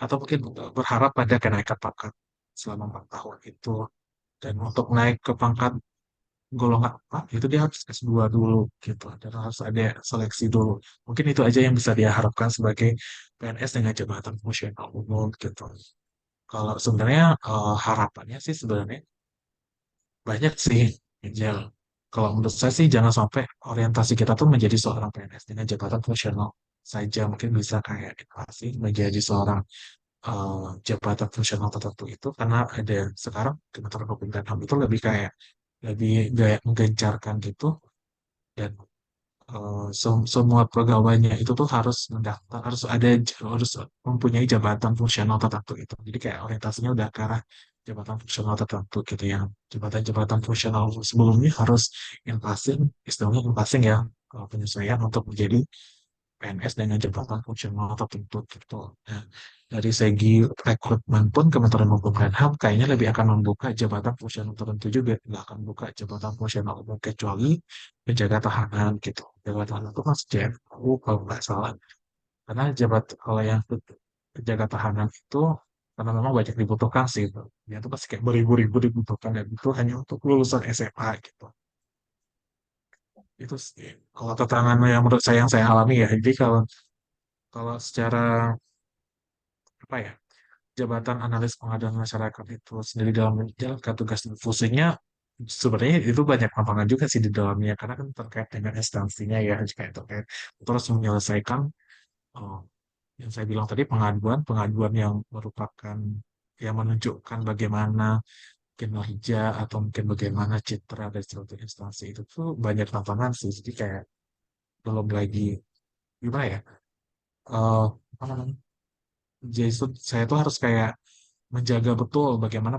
atau mungkin berharap pada kenaikan pangkat selama 4 tahun itu, dan untuk naik ke pangkat golongan apa itu dia harus S2 dulu gitu dan harus ada seleksi dulu. Mungkin itu aja yang bisa dia harapkan sebagai PNS dengan jabatan fungsional umum gitu. Kalau sebenarnya harapannya sih sebenarnya banyak sih. Ya, kalau menurut saya sih jangan sampai orientasi kita tuh menjadi seorang PNS dengan jabatan fungsional saja. Mungkin bisa kayak inflasi menjadi seorang jabatan fungsional tertentu itu karena ada sekarang Kementerian Hukum dan HAM itu lebih kayak menggencarkan gitu, dan semua pegawainya itu tuh harus mendaftar, harus mempunyai jabatan fungsional tertentu itu. Jadi kayak orientasinya udah ke arah jabatan fungsional tertentu gitu yang jabatan-jabatan fungsional sebelumnya harus in passing, istilahnya in passing ya, penyesuaian untuk menjadi PNS dengan jabatan fungsional tertentu gitu. Nah, dari segi rekrutmen pun Kementerian Hukum dan HAM kayaknya lebih akan membuka jabatan fungsional tertentu juga, nggak akan buka jabatan fungsional umum kecuali penjaga tahanan gitu. Penjaga tahanan itu mas JFU kalau nggak salah. Karena kalau yang penjaga tahanan itu karena memang banyak dibutuhkan sih, itu. Dia tuh pasti kayak beribu-ribu dibutuhkan dan itu hanya untuk lulusan SMA gitu. Itu sih kalau tantangan yang menurut saya yang saya alami ya. Jadi kalau kalau secara apa ya jabatan analis pengadaan masyarakat itu sendiri dalam menjalankan tugas dan fungsinya sebenarnya itu banyak tantangan juga sih di dalamnya karena kan terkait dengan instansinya ya kayak terkait terus menyelesaikan oh, yang saya bilang tadi pengaduan yang merupakan yang menunjukkan bagaimana kinerja atau mungkin bagaimana citra dari suatu instansi itu tuh banyak tantangan sih jadi kayak belum lagi gimana ya eh apa namanya jadi saya tuh harus kayak menjaga betul bagaimana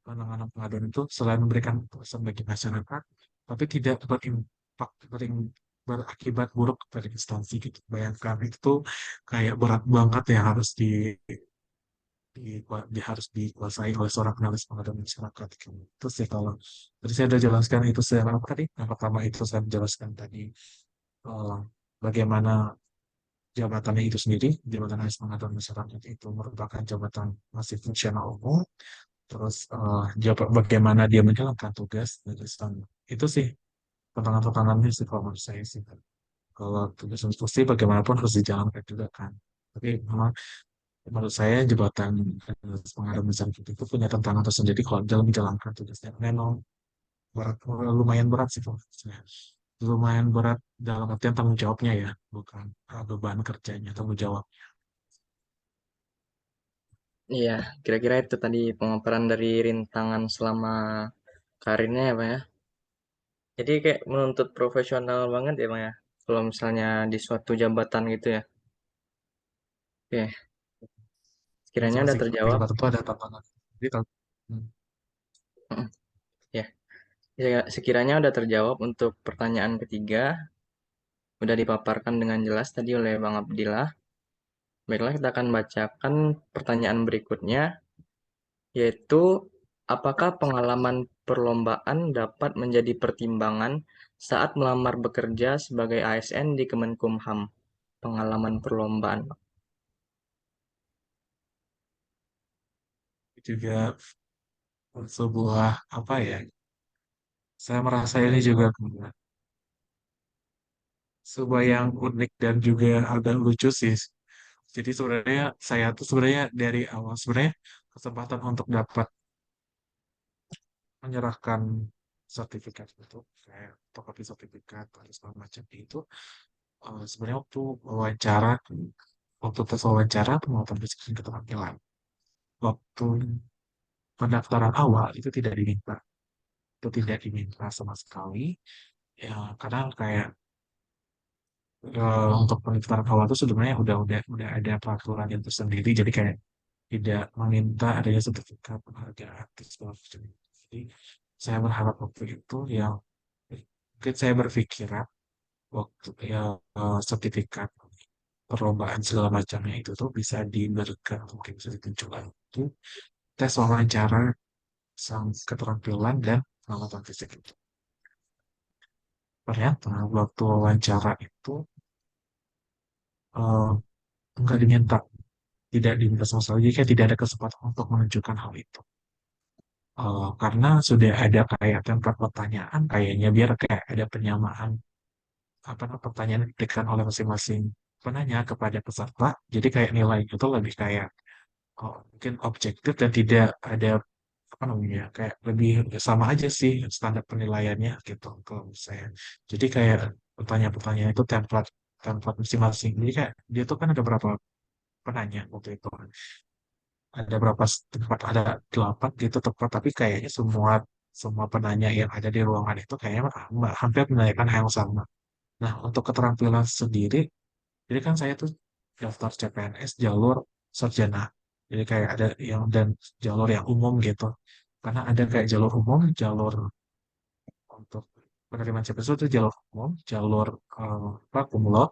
penanganan pengaduan itu selain memberikan pesan bagi masyarakat, tapi tidak berakibat buruk pada instansi gitu. Bayangkan itu tuh kayak berat banget ya harus dikuasai oleh seorang analis pengaduan masyarakat gitu. Itu sih kalau tadi saya udah jelaskan itu saya apa tadi? Yang pertama itu saya menjelaskan tadi eh, bagaimana jabatannya itu sendiri, jabatan analis pengaduan masyarakat itu merupakan jabatan masih fungsional umum. Terus bagaimana dia menjalankan tugas dan istana. Itu sih tantangan-tantangannya sih kalau menurut saya sih. Kalau tugas instruksi bagaimanapun harus dijalankan juga kan. Tapi memang menurut saya jabatan pengarah besar itu punya tantangan tersendiri kalau dalam menjalankan tugasnya. Memang berat, lumayan berat sih kalau menurut saya. Lumayan berat dalam artian tanggung jawabnya ya, bukan beban kerjanya, tanggung jawab. Iya, kira-kira itu tadi pemaparan dari rintangan selama karirnya ya, Bang ya. Jadi kayak menuntut profesional banget ya, Bang ya. Kalau misalnya di suatu jabatan gitu ya. Oke, sekiranya udah Masing-masing terjawab. jabatan itu ada tantangan. Jadi, hmm, Mm, ya, ya, sekiranya udah terjawab untuk pertanyaan ketiga, udah dipaparkan dengan jelas tadi oleh Bang Abdillah. Baiklah, kita akan bacakan pertanyaan berikutnya, yaitu apakah pengalaman perlombaan dapat menjadi pertimbangan saat melamar bekerja sebagai ASN di Kemenkumham? Pengalaman perlombaan. juga sebuah apa ya? Saya merasa ini juga sebuah yang unik dan juga agak lucu sih. Jadi sebenarnya saya tuh sebenarnya dari awal sebenarnya kesempatan untuk dapat menyerahkan sertifikat itu kayak fotokopi sertifikat atau segala macam itu sebenarnya waktu tes wawancara penguatan basic keterampilan waktu pendaftaran awal itu tidak diminta sama sekali ya karena kayak untuk pendaftaran awal itu sebenarnya udah ada peraturan yang tersendiri jadi kayak tidak meminta adanya sertifikat penghargaan dan segala macam. Saya berharap waktu itu yang mungkin saya berpikiran waktu ya sertifikat perlombaan segala macamnya itu tuh bisa diberikan, mungkin bisa ditunjukkan itu tes wawancara sang keterampilan dan pengalaman fisik itu. Ternyata waktu wawancara itu eh, nggak diminta, tidak diminta sama sekali, jadi kayak tidak ada kesempatan untuk menunjukkan hal itu. Karena sudah ada kayak template pertanyaan kayaknya biar kayak ada penyamaan apa namanya, pertanyaan yang diberikan oleh masing-masing penanya kepada peserta. Jadi kayak nilainya itu lebih kayak mungkin objektif dan tidak ada apa namanya kayak lebih sama aja sih standar penilaiannya gitu kalau menurut saya. Jadi kayak pertanyaan-pertanyaan itu template template masing-masing. Jadi kayak dia tuh kan ada berapa penanya waktu itu. Ada berapa tempat, ada 8 gitu tempat, tapi kayaknya semua semua penanya yang ada di ruangan itu kayaknya hampir menanyakan hal yang sama. Nah, untuk keterampilan sendiri, jadi kan saya tuh daftar CPNS jalur sarjana. Jadi kayak ada yang dan jalur yang umum gitu. Karena ada kayak jalur umum, jalur untuk penerimaan CPNS itu jalur umum, jalur apa, kumlot,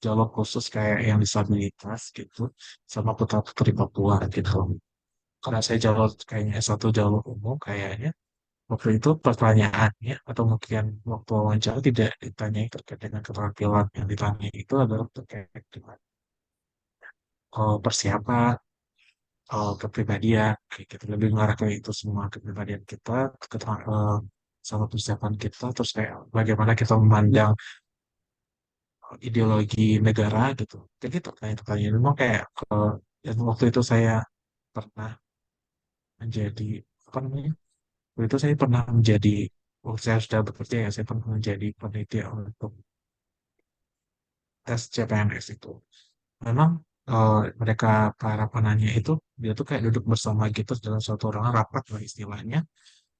jalur khusus kayak yang disabilitas gitu, sama putra putri Papua gitu. Karena saya jalur kayaknya S1 jalur umum kayaknya. Waktu itu pertanyaannya atau mungkin waktu wawancara tidak ditanyai terkait dengan keterampilan, yang ditanya itu adalah terkait dengan persiapan, kepribadian, kayak gitu. Lebih mengarah ke itu semua kepribadian kita, sama persiapan kita, terus kayak bagaimana kita memandang ideologi negara gitu. Kayak gitu pertanyaan-pertanyaan. Memang kayak dan waktu itu saya pernah menjadi apa namanya? Waktu itu saya pernah menjadi, waktu saya sudah bekerja ya, saya pernah menjadi peneliti untuk tes CPNS itu. Memang mereka para penanya itu dia tuh kayak duduk bersama gitu dalam suatu ruangan rapat lah istilahnya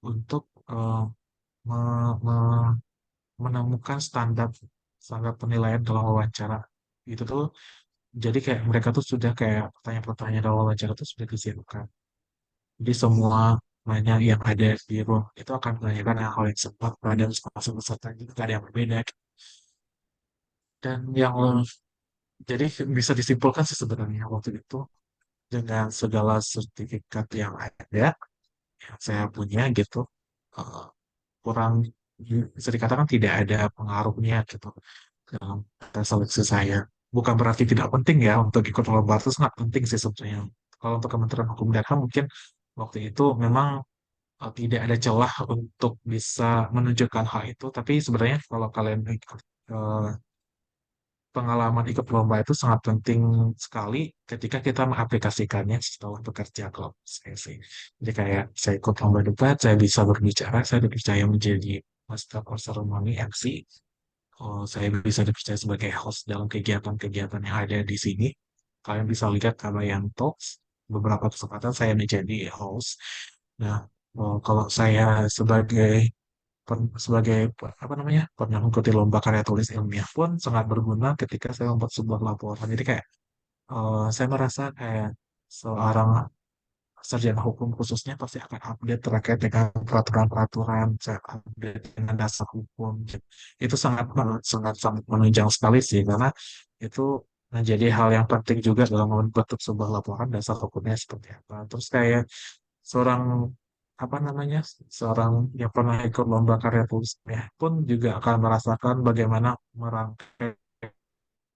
untuk me- me- menemukan standar standar penilaian dalam wawancara. Itu tuh jadi kayak mereka tuh sudah kayak pertanyaan-pertanyaan dalam wawancara itu sudah disiapkan. Jadi semua nanya yang ada di ruang itu akan menanyakan hal yang sama pada masing-masing peserta, jadi nggak ada yang berbeda. Dan yang jadi bisa disimpulkan sih sebenarnya waktu itu dengan segala sertifikat yang ada, yang saya punya gitu, eh, kurang bisa dikatakan tidak ada pengaruhnya gitu dalam tes seleksi saya. Bukan berarti tidak penting ya untuk ikut lomba, itu sangat penting sih sebenarnya. Kalau untuk Kementerian Hukum dan HAM mungkin waktu itu memang tidak ada celah untuk bisa menunjukkan hal itu. Tapi sebenarnya kalau kalian ikut pengalaman ikut lomba itu sangat penting sekali ketika kita mengaplikasikannya setelah bekerja kalau saya sih. Jadi kayak saya ikut lomba debat, saya bisa berbicara, saya dipercaya menjadi Master of Ceremony MC. Oh, saya bisa dipercaya sebagai host dalam kegiatan-kegiatan yang ada di sini. Kalian bisa lihat Kabayan Talks, beberapa kesempatan saya menjadi host. Nah, kalau saya sebagai apa namanya pernah mengikuti lomba karya tulis ilmiah pun sangat berguna ketika saya membuat sebuah laporan. Jadi kayak saya merasa kayak seorang sarjana hukum khususnya pasti akan update terkait dengan peraturan-peraturan, saya update dengan dasar hukum. Itu sangat sangat sangat menunjang sekali sih karena itu menjadi hal yang penting juga dalam membentuk sebuah laporan dasar hukumnya seperti apa. Terus kayak seorang apa namanya seorang yang pernah ikut lomba karya tulisnya pun juga akan merasakan bagaimana merangkai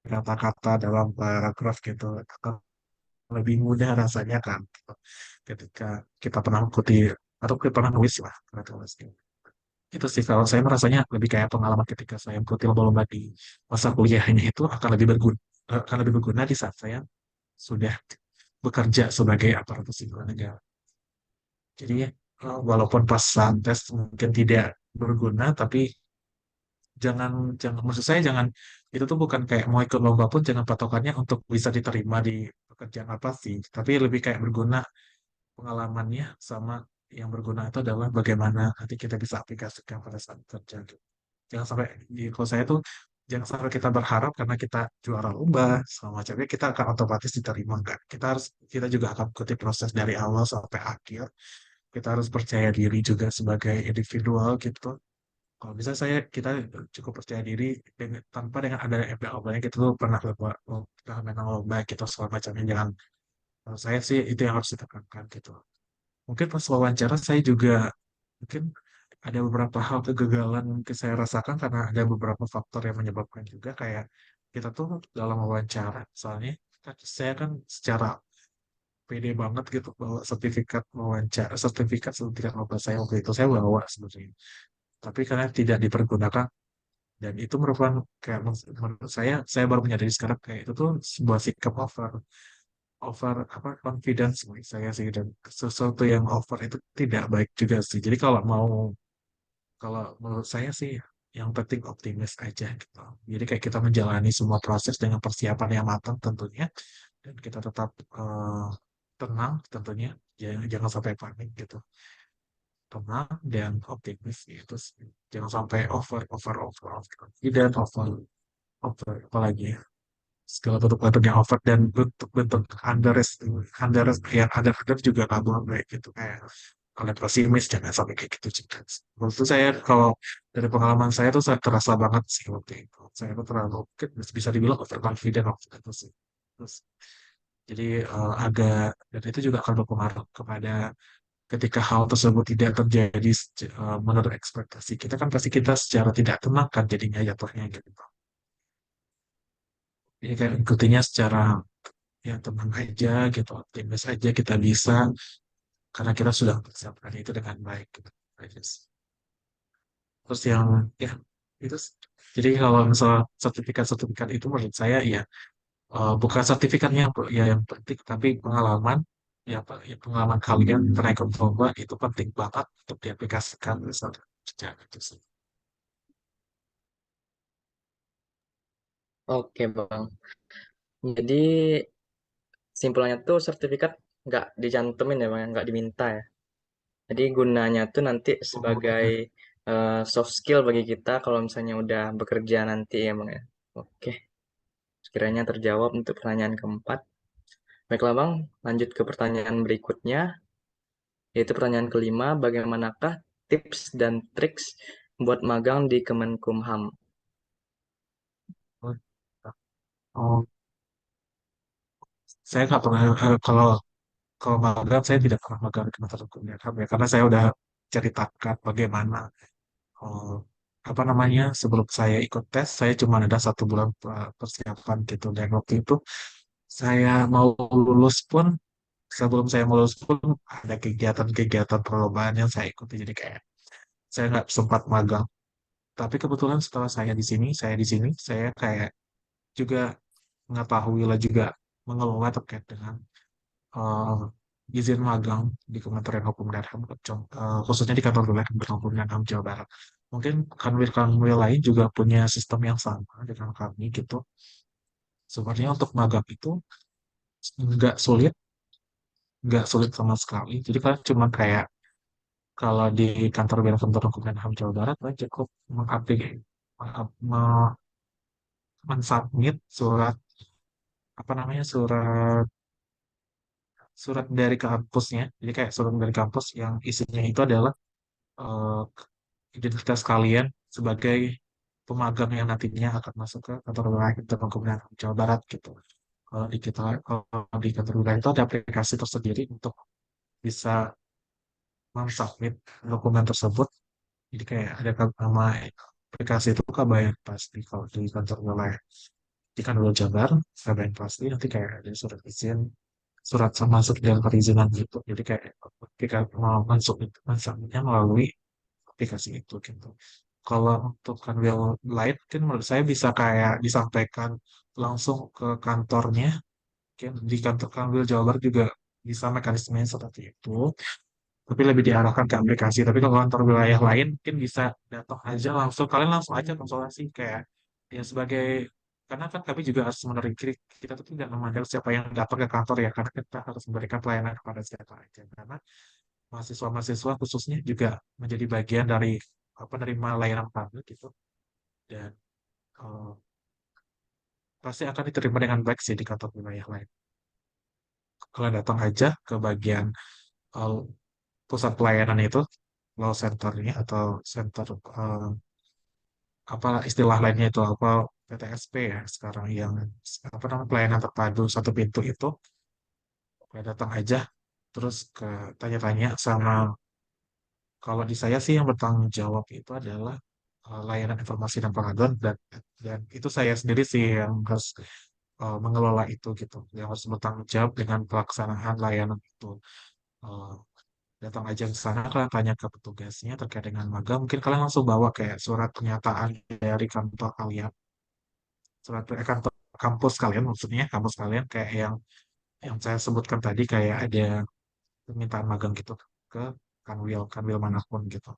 kata-kata dalam paragraf gitu akan lebih mudah rasanya kan gitu. Ketika kita pernah mengikuti atau kita pernah nulis lah karya tulis gitu. Itu sih kalau saya merasanya lebih kayak pengalaman ketika saya mengikuti lomba-lomba di masa kuliahnya itu akan lebih berguna, di saat saya sudah bekerja sebagai aparatur sipil negara. Jadi walaupun pas saat tes mungkin tidak berguna, tapi jangan jangan maksud saya jangan itu tuh bukan kayak mau ikut lomba pun jangan patokannya untuk bisa diterima di pekerjaan apa sih, tapi lebih kayak berguna pengalamannya sama yang berguna itu adalah bagaimana nanti kita bisa aplikasikan pada saat kerja gitu. Jangan sampai di kalau saya tuh jangan sampai kita berharap karena kita juara lomba sama macamnya kita akan otomatis diterima enggak. Kita juga akan ikuti proses dari awal sampai akhir kita harus percaya diri juga sebagai individual gitu. Kalau bisa kita cukup percaya diri tanpa dengan ada embel-embelnya kita tuh pernah lomba, pernah menang lomba gitu segala macamnya. Jangan, menurut saya sih itu yang harus ditekankan gitu. Mungkin pas wawancara saya juga mungkin ada beberapa hal kegagalan mungkin saya rasakan karena ada beberapa faktor yang menyebabkan juga kayak kita tuh dalam wawancara, soalnya saya kan secara pede banget gitu bawa sertifikat wawancara, sertifikat lomba saya waktu itu saya bawa sebenarnya. Tapi karena tidak dipergunakan dan itu merupakan kayak menurut saya baru menyadari sekarang kayak itu tuh sebuah sikap over over apa confidence menurut saya sih, dan sesuatu yang over itu tidak baik juga sih. Jadi kalau menurut saya sih yang penting optimis aja gitu. Jadi kayak kita menjalani semua proses dengan persiapan yang matang tentunya, dan kita tetap tenang tentunya, jangan sampai panik gitu. Tenang dan optimis gitu sih. Jangan sampai over confident, over apalagi ya, segala bentuk-bentuk yang over dan bentuk-bentuk yang under juga nggak boleh gitu, kayak kalian pesimis jangan sampai kayak gitu juga. Menurut saya kalau dari pengalaman saya tuh saya terasa banget sih waktu itu saya tuh terlalu mungkin bisa dibilang overconfident waktu itu sih. Terus jadi agak, dan itu juga akan berpengaruh kepada ketika hal tersebut tidak terjadi menurut ekspektasi kita, kan pasti kita secara tidak tenang kan jadinya jatuhnya gitu. Jadi kan ikutinya secara ya tenang aja gitu, optimis aja kita bisa, karena kita sudah mempersiapkan itu dengan baik gitu aja sih. Terus yang ya itu jadi kalau misal sertifikat-sertifikat itu menurut saya ya bukan sertifikatnya ya yang penting, tapi pengalaman ya Pak, ya, pengalaman kalian pernah ikut lomba itu penting banget untuk diaplikasikan misalnya kerja gitu sih. Oke Bang. Jadi simpulannya tuh sertifikat nggak dicantumin ya Bang, ya, nggak diminta ya. Jadi gunanya tuh nanti Oh, sebagai iya. soft skill bagi kita kalau misalnya udah bekerja nanti ya Bang ya. Oke, sekiranya terjawab untuk pertanyaan keempat. Baiklah Bang, lanjut ke pertanyaan berikutnya, yaitu pertanyaan kelima, bagaimanakah tips dan triks buat magang di Kemenkumham? Oh, saya nggak pernah kalau kalau magang saya tidak pernah magang di Kementerian Hukum dan HAM ya, karena saya udah ceritakan bagaimana eh, apa namanya sebelum saya ikut tes saya cuma ada 1 bulan persiapan gitu, dan waktu itu saya mau lulus pun, sebelum saya mau lulus pun ada kegiatan-kegiatan perlombaan yang saya ikuti, jadi kayak saya nggak sempat magang. Tapi kebetulan setelah saya di sini saya kayak juga mengetahui lah juga mengelola terkait dengan izin magang di Kementerian Hukum dan HAM, khususnya di kantor wilayah Kementerian Hukum dan HAM Jawa Barat. Mungkin kanwil-kanwil lain juga punya sistem yang sama dengan kami gitu. Sebenarnya untuk magang itu nggak sulit, nggak sulit sama sekali. Jadi kan cuma kayak kalau di kantor wilayah Kementerian Hukum dan HAM Jawa Barat, kan cukup mengupdate, mensubmit surat apa namanya surat surat dari kampusnya. Jadi kayak surat dari kampus yang isinya itu adalah eh, identitas kalian sebagai pemagang yang nantinya akan masuk ke kantor wilayah Kementerian Hukum dan HAM Jawa Barat gitu. Kalau di kantor wilayah itu ada aplikasi tersendiri untuk bisa mensubmit dokumen tersebut. Jadi kayak ada nama aplikasi itu Kabayan Pasti kalau di kantor wilayah. Di kantor Jabar, Kabayan Pasti nanti kayak ada surat izin, surat masuk dan perizinan gitu. Jadi kayak ketika mau masuk itu masuknya melalui aplikasi itu gitu. Kalau untuk kanwil lain, kan menurut saya bisa kayak disampaikan langsung ke kantornya. Mungkin di kantor kanwil Jawa Barat juga bisa mekanismenya seperti itu. Tapi lebih diarahkan ke aplikasi. Tapi kalau kantor wilayah lain, mungkin bisa datang aja langsung. Kalian langsung aja konsultasi kayak ya sebagai, karena kan kami juga harus menerima, kita tuh tidak memandang siapa yang datang ke kantor ya, karena kita harus memberikan pelayanan kepada siapa aja. Karena mahasiswa-mahasiswa khususnya juga menjadi bagian dari penerima layanan kami gitu, dan eh, pasti akan diterima dengan baik sih di kantor wilayah lain. Kalian datang aja ke bagian pusat pelayanan itu, call centernya atau center, eh, apa istilah lainnya itu apa, PTSP ya sekarang, yang apa namanya, pelayanan terpadu satu pintu itu. Kayak datang aja terus ke tanya-tanya sama, kalau di saya sih yang bertanggung jawab itu adalah layanan informasi dan pengaduan, dan itu saya sendiri sih yang harus mengelola itu gitu, yang harus bertanggung jawab dengan pelaksanaan layanan itu. Eh, Datang aja ke sana, kalian tanya ke petugasnya terkait dengan magang, mungkin kalian langsung bawa kayak surat pernyataan dari kantor kalian, surat kantor kampus kalian, maksudnya kampus kalian, kayak yang saya sebutkan tadi, kayak ada permintaan magang gitu ke kanwil kanwil manapun gitu.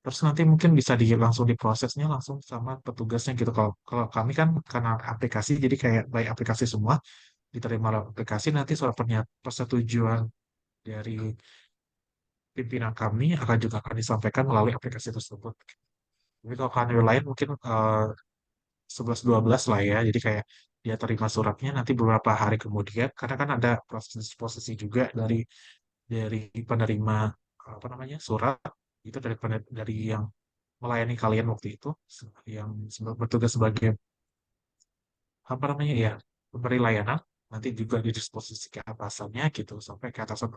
Terus nanti mungkin bisa langsung diprosesnya langsung sama petugasnya gitu. Kalau kalau kami kan karena aplikasi, jadi kayak by aplikasi semua, diterima lewat aplikasi, nanti surat persetujuan dari pimpinan kami akan disampaikan melalui aplikasi tersebut. Jadi kalau kanwil lain mungkin 11-12 lah ya. Jadi kayak dia terima suratnya nanti beberapa hari kemudian, karena kan ada proses juga dari penerima, apa namanya, surat itu, dari yang melayani kalian waktu itu, yang bertugas sebagai apa namanya ya, pemberi layanan, nanti juga didisposisi ke atasannya gitu, sampai ke atasan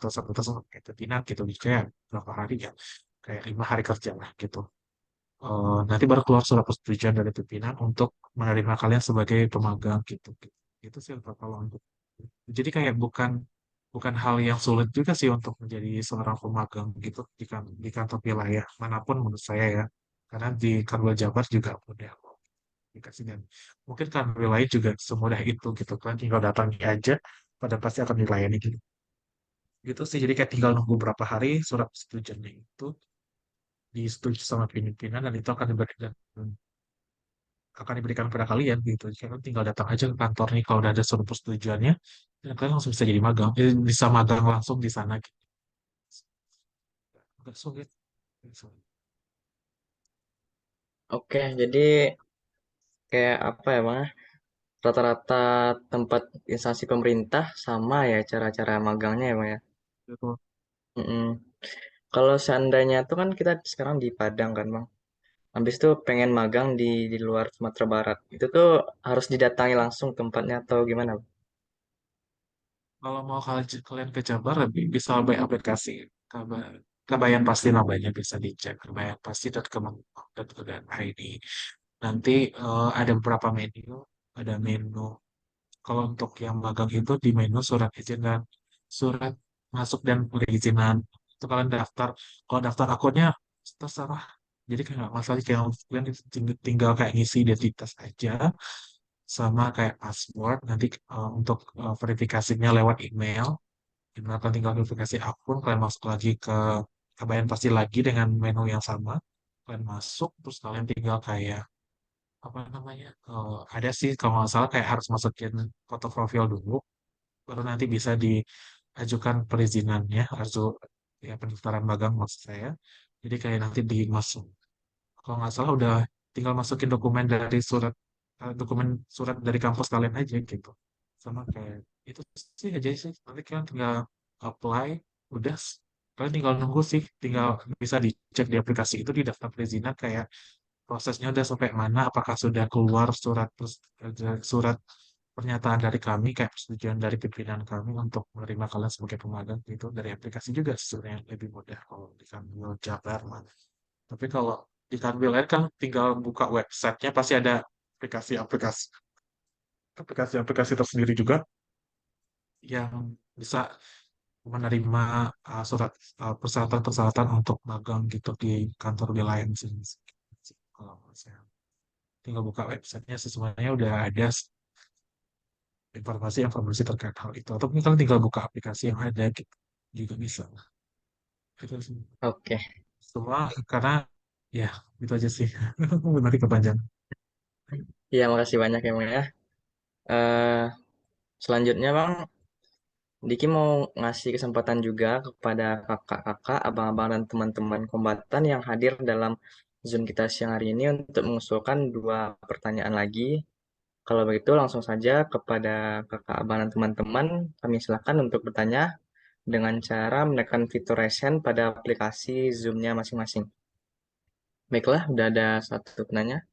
kayak pimpinan gitu, di kayak berapa hari ya, kayak 5 hari kerja lah gitu. Nanti baru keluar surat persetujuan dari pimpinan untuk menerima kalian sebagai pemagang gitu, gitu. Itu sih kalau untuk, jadi kayak bukan bukan hal yang sulit juga sih untuk menjadi seorang pemagang gitu di kantor wilayah manapun menurut saya ya. Karena di Kanwil Jabar juga mudah kok aplikasi, dan mungkin kanwil lain juga semudah itu gitu kan, tinggal datangi aja, pada pasti akan dilayani gitu. Gitu sih, jadi kayak tinggal nunggu berapa hari surat persetujuannya itu disetujui sama pimpinan, dan itu akan diberikan kepada kalian gitu. Jadi kalian tinggal datang aja ke kantor nih kalau udah ada surat persetujuannya, dan kalian langsung bisa jadi magang. Bisa magang langsung di sana gitu. Agak sulit. Agak sulit. Oke, jadi kayak apa ya bang? Rata-rata tempat instansi pemerintah sama ya cara-cara magangnya ya bang ya. Gitu. Mm-mm. Kalau seandainya tuh kan kita sekarang di Padang kan bang. Habis itu pengen magang di luar Sumatera Barat. Itu tuh harus didatangi langsung tempatnya atau gimana, Bang? Kalau mau kalian ke Jabar, lebih bisa by aplikasi. Kabayan Pasti namanya, bisa dicek kabayanpasti.kementerian.go.id. Nanti ada beberapa menu, ada menu. Kalau untuk yang magang itu di menu surat izin dan surat masuk dan perizinan, itu kalian daftar. Kalau daftar akunnya terserah. Jadi kayak nggak masalah, kayak kalian tinggal kayak ngisi identitas aja sama kayak password. Nanti untuk verifikasinya lewat email. Email kalian tinggal verifikasi akun, kalian masuk lagi ke Kabayan Pasti lagi dengan menu yang sama. Kalian masuk, terus kalian tinggal kayak apa namanya? Ada sih kalau nggak salah kayak harus masukin foto profil dulu, baru nanti bisa diajukan perizinannya, ya pendaftaran magang maksud saya. Jadi kayak nanti dimasuk, kalau nggak salah udah tinggal masukin dokumen surat dari kampus kalian aja gitu, sama kayak itu sih aja sih. Nanti kalian tinggal apply, udah, kalian tinggal nunggu sih, tinggal bisa dicek di aplikasi itu di daftar perizinan kayak prosesnya udah sampai mana, apakah sudah keluar surat pernyataan dari kami, kayak persetujuan dari pimpinan kami untuk menerima kalian sebagai pemagang gitu. Dari aplikasi juga sebenarnya lebih mudah kalau di Kanwil Jabar mah. Tapi kalau di Kanwil lain kan tinggal buka websitenya, pasti ada aplikasi-aplikasi aplikasi-aplikasi tersendiri juga yang bisa menerima surat persyaratan-persyaratan untuk magang gitu di kantor wilayah masing-masing. Kalau saya tinggal buka websitenya, semuanya udah ada informasi terkait hal itu. Atau mungkin kalian tinggal buka aplikasi yang ada gitu juga bisa. Itu sih. Oke. Semua karena ya itu aja sih. Nanti kepanjangan. Iya, makasih banyak ya, Bang ya. Eh, selanjutnya, Bang, Diki mau ngasih kesempatan juga kepada kakak-kakak, abang-abang, dan teman-teman kombatan yang hadir dalam Zoom kita siang hari ini untuk mengusulkan dua pertanyaan lagi. Kalau begitu, langsung saja kepada kakak, abang, dan teman-teman, kami silakan untuk bertanya. dengan cara menekan fitur Resen pada aplikasi Zoom-nya masing-masing. Baiklah, udah ada satu penanya.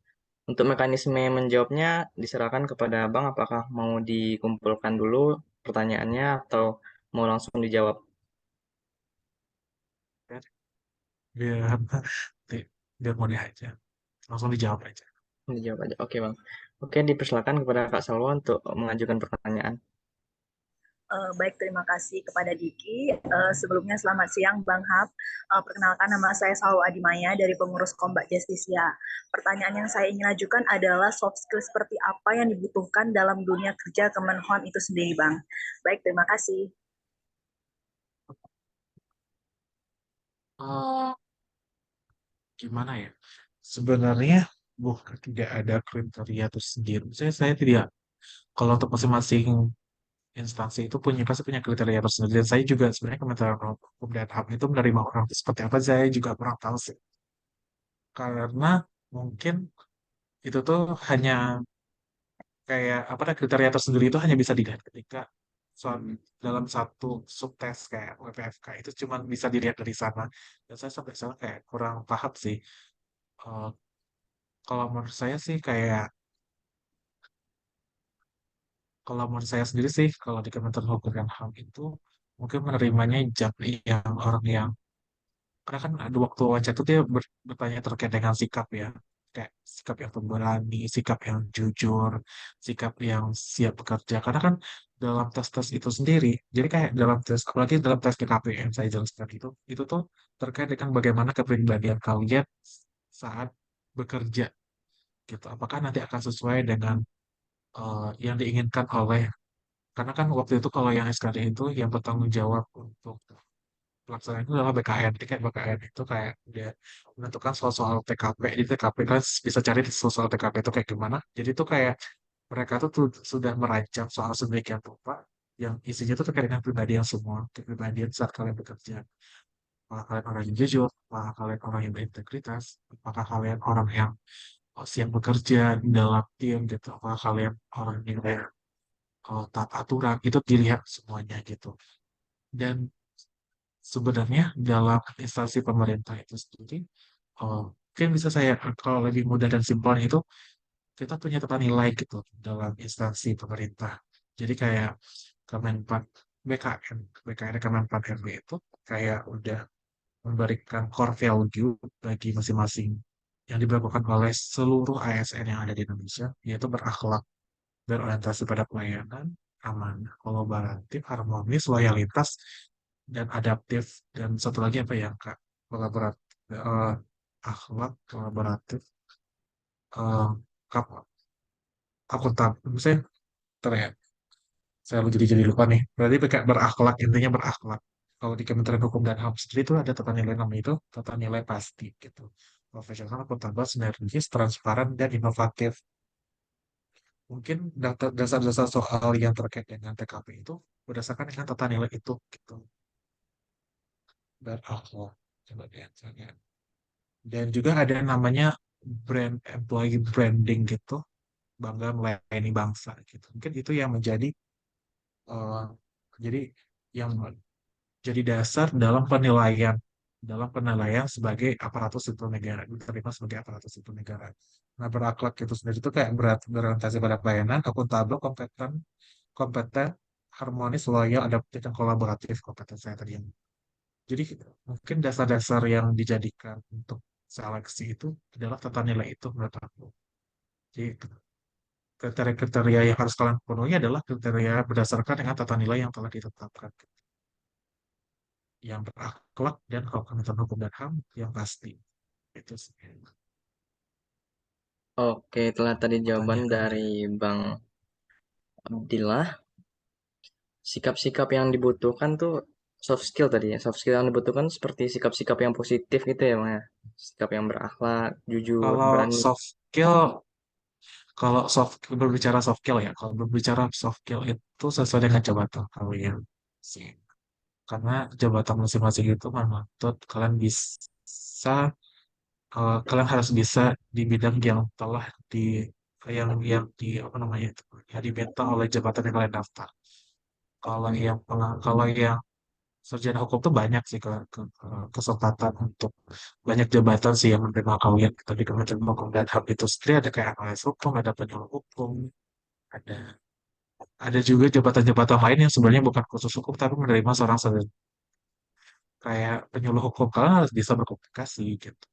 Untuk mekanisme menjawabnya diserahkan kepada Abang, apakah mau dikumpulkan dulu pertanyaannya atau mau langsung dijawab? Biar biar mudah aja, langsung dijawab aja. Dijawab aja. Oke, Bang. Oke, dipersilakan kepada Kak Salwa untuk mengajukan pertanyaan. Baik, terima kasih kepada Diki. Sebelumnya selamat siang Bang Hap. Perkenalkan nama saya Salwa Adimaya dari pengurus Kombat Justisia. Pertanyaan yang saya ingin ajukan adalah soft skill seperti apa yang dibutuhkan dalam dunia kerja Kemenhon itu sendiri, Bang. Baik, terima kasih. Oh, gimana ya? Sebenarnya bukan tidak ada kriteria itu sendiri. Saya tidak. Kalau untuk masing-masing instansi itu pasti punya kriteria tersendiri. Dan saya juga sebenarnya Kementerian Hukum dan HAM itu menerima orang itu seperti apa saya juga kurang tahu sih. Karena mungkin itu tuh hanya kayak apa nah, kriteria tersendiri itu hanya bisa dilihat ketika soal dalam satu subtes kayak WPFK itu cuma bisa dilihat dari sana. Dan saya sampai sana kayak kurang paham sih. Eh, kalau menurut saya sih kayak kalau menurut saya sendiri sih kalau di Kementerian Hukum dan HAM itu mungkin menerimanya yang orang yang karena kan ada waktu wawancara itu dia bertanya terkait dengan sikap ya. Kayak sikap yang pemberani, sikap yang jujur, sikap yang siap bekerja. Karena kan dalam tes-tes itu sendiri, jadi kayak dalam tes, apalagi dalam tes PKP yang saya jelaskan itu tuh terkait dengan bagaimana kepribadian kalian saat bekerja gitu. Apakah nanti akan sesuai dengan yang diinginkan oleh, karena kan waktu itu kalau yang SKD itu yang bertanggung jawab untuk pelaksanaan itu adalah BKN. Jadi kayak BKN itu kayak dia menentukan soal-soal TKP. Di TKP kan bisa cari soal TKP itu kayak gimana. Jadi itu kayak mereka sudah merancang soal sedemikian rupa yang isinya itu terkait dengan pribadian semua, kepribadian saat kalian bekerja. Apakah kalian orang yang jujur, apakah kalian orang yang berintegritas, apakah kalian orang yang siap bekerja di dalam tim gitu, apakah kalian orang yang taat aturan, itu dilihat semuanya gitu. Dan sebenarnya dalam instansi pemerintah itu sendiri, mungkin bisa saya kalau lebih mudah dan simpelnya itu kita punya tata nilai gitu dalam instansi pemerintah. Jadi kayak Kemenpan BKN, BKN Kemenpan RB itu kayak udah memberikan core value bagi masing-masing yang diberlakukan oleh seluruh ASN yang ada di Indonesia, yaitu berakhlak, berorientasi pada pelayanan, aman, kolaboratif, harmonis, loyalitas, dan adaptif. Dan satu lagi apa ya, Kak? Kolaboratif, akhlak, kolaboratif, eh, kap- akuntabel. Misalnya, terlihat, saya jadi lupa nih. Berarti kayak berakhlak, intinya berakhlak. Kalau di Kementerian Hukum dan HAM sendiri itu ada tata nilai namanya itu tata nilai pasti gitu. Profesional, akuntabel, sinergis, transparan, dan inovatif. Mungkin dasar-dasar soal yang terkait dengan TKP itu berdasarkan dengan tata nilai itu gitu. Dan akhlak. Coba lihat, misalnya. Dan juga ada namanya brand employee branding gitu, bangga melayani bangsa gitu. Mungkin itu yang menjadi eh, jadi yang jadi dasar dalam penilaian sebagai aparatur sipil negara, diterima sebagai aparatur sipil negara. Nah, berakhlak itu sendiri itu kayak berorientasi pada pelayanan, akuntabel, kompeten, harmonis, loyal, adaptif, dan kolaboratif kompeten saya tadi. Jadi mungkin dasar-dasar yang dijadikan untuk seleksi itu adalah tata nilai itu menurut aku. Jadi kriteria-kriteria yang harus kalian penuhi adalah kriteria berdasarkan dengan tata nilai yang telah ditetapkan. Yang berakhlak dan kalau Kementerian Hukum dan HAM yang pasti. Itu sih Oke, telah tadi jawaban pertanyaannya. dari Bang Abdillah. Sikap-sikap yang dibutuhkan tuh soft skill tadi ya. Soft skill yang dibutuhkan seperti sikap-sikap yang positif gitu ya, Bang ya. Sikap yang berakhlak, jujur, Kalau berani. soft skill, kalau berbicara soft skill ya, kalau berbicara soft skill itu sesuai dengan jabatan kalian sih. Karena jabatan masing-masing itu menuntut kalian bisa, kalian harus bisa di bidang yang telah di yang di apa namanya itu ya diminta oleh jabatan yang kalian daftar. Kalau yang sarjana hukum tuh banyak sih kesempatan untuk banyak jabatan sih yang menerima kalian gitu di Kementerian Hukum dan HAM itu sendiri ada kayak analis hukum, ada penyuluh hukum, ada ada juga jabatan-jabatan lain yang sebenarnya bukan khusus hukum tapi menerima seorang sarjana kayak penyuluh hukum kalian harus bisa berkomunikasi gitu.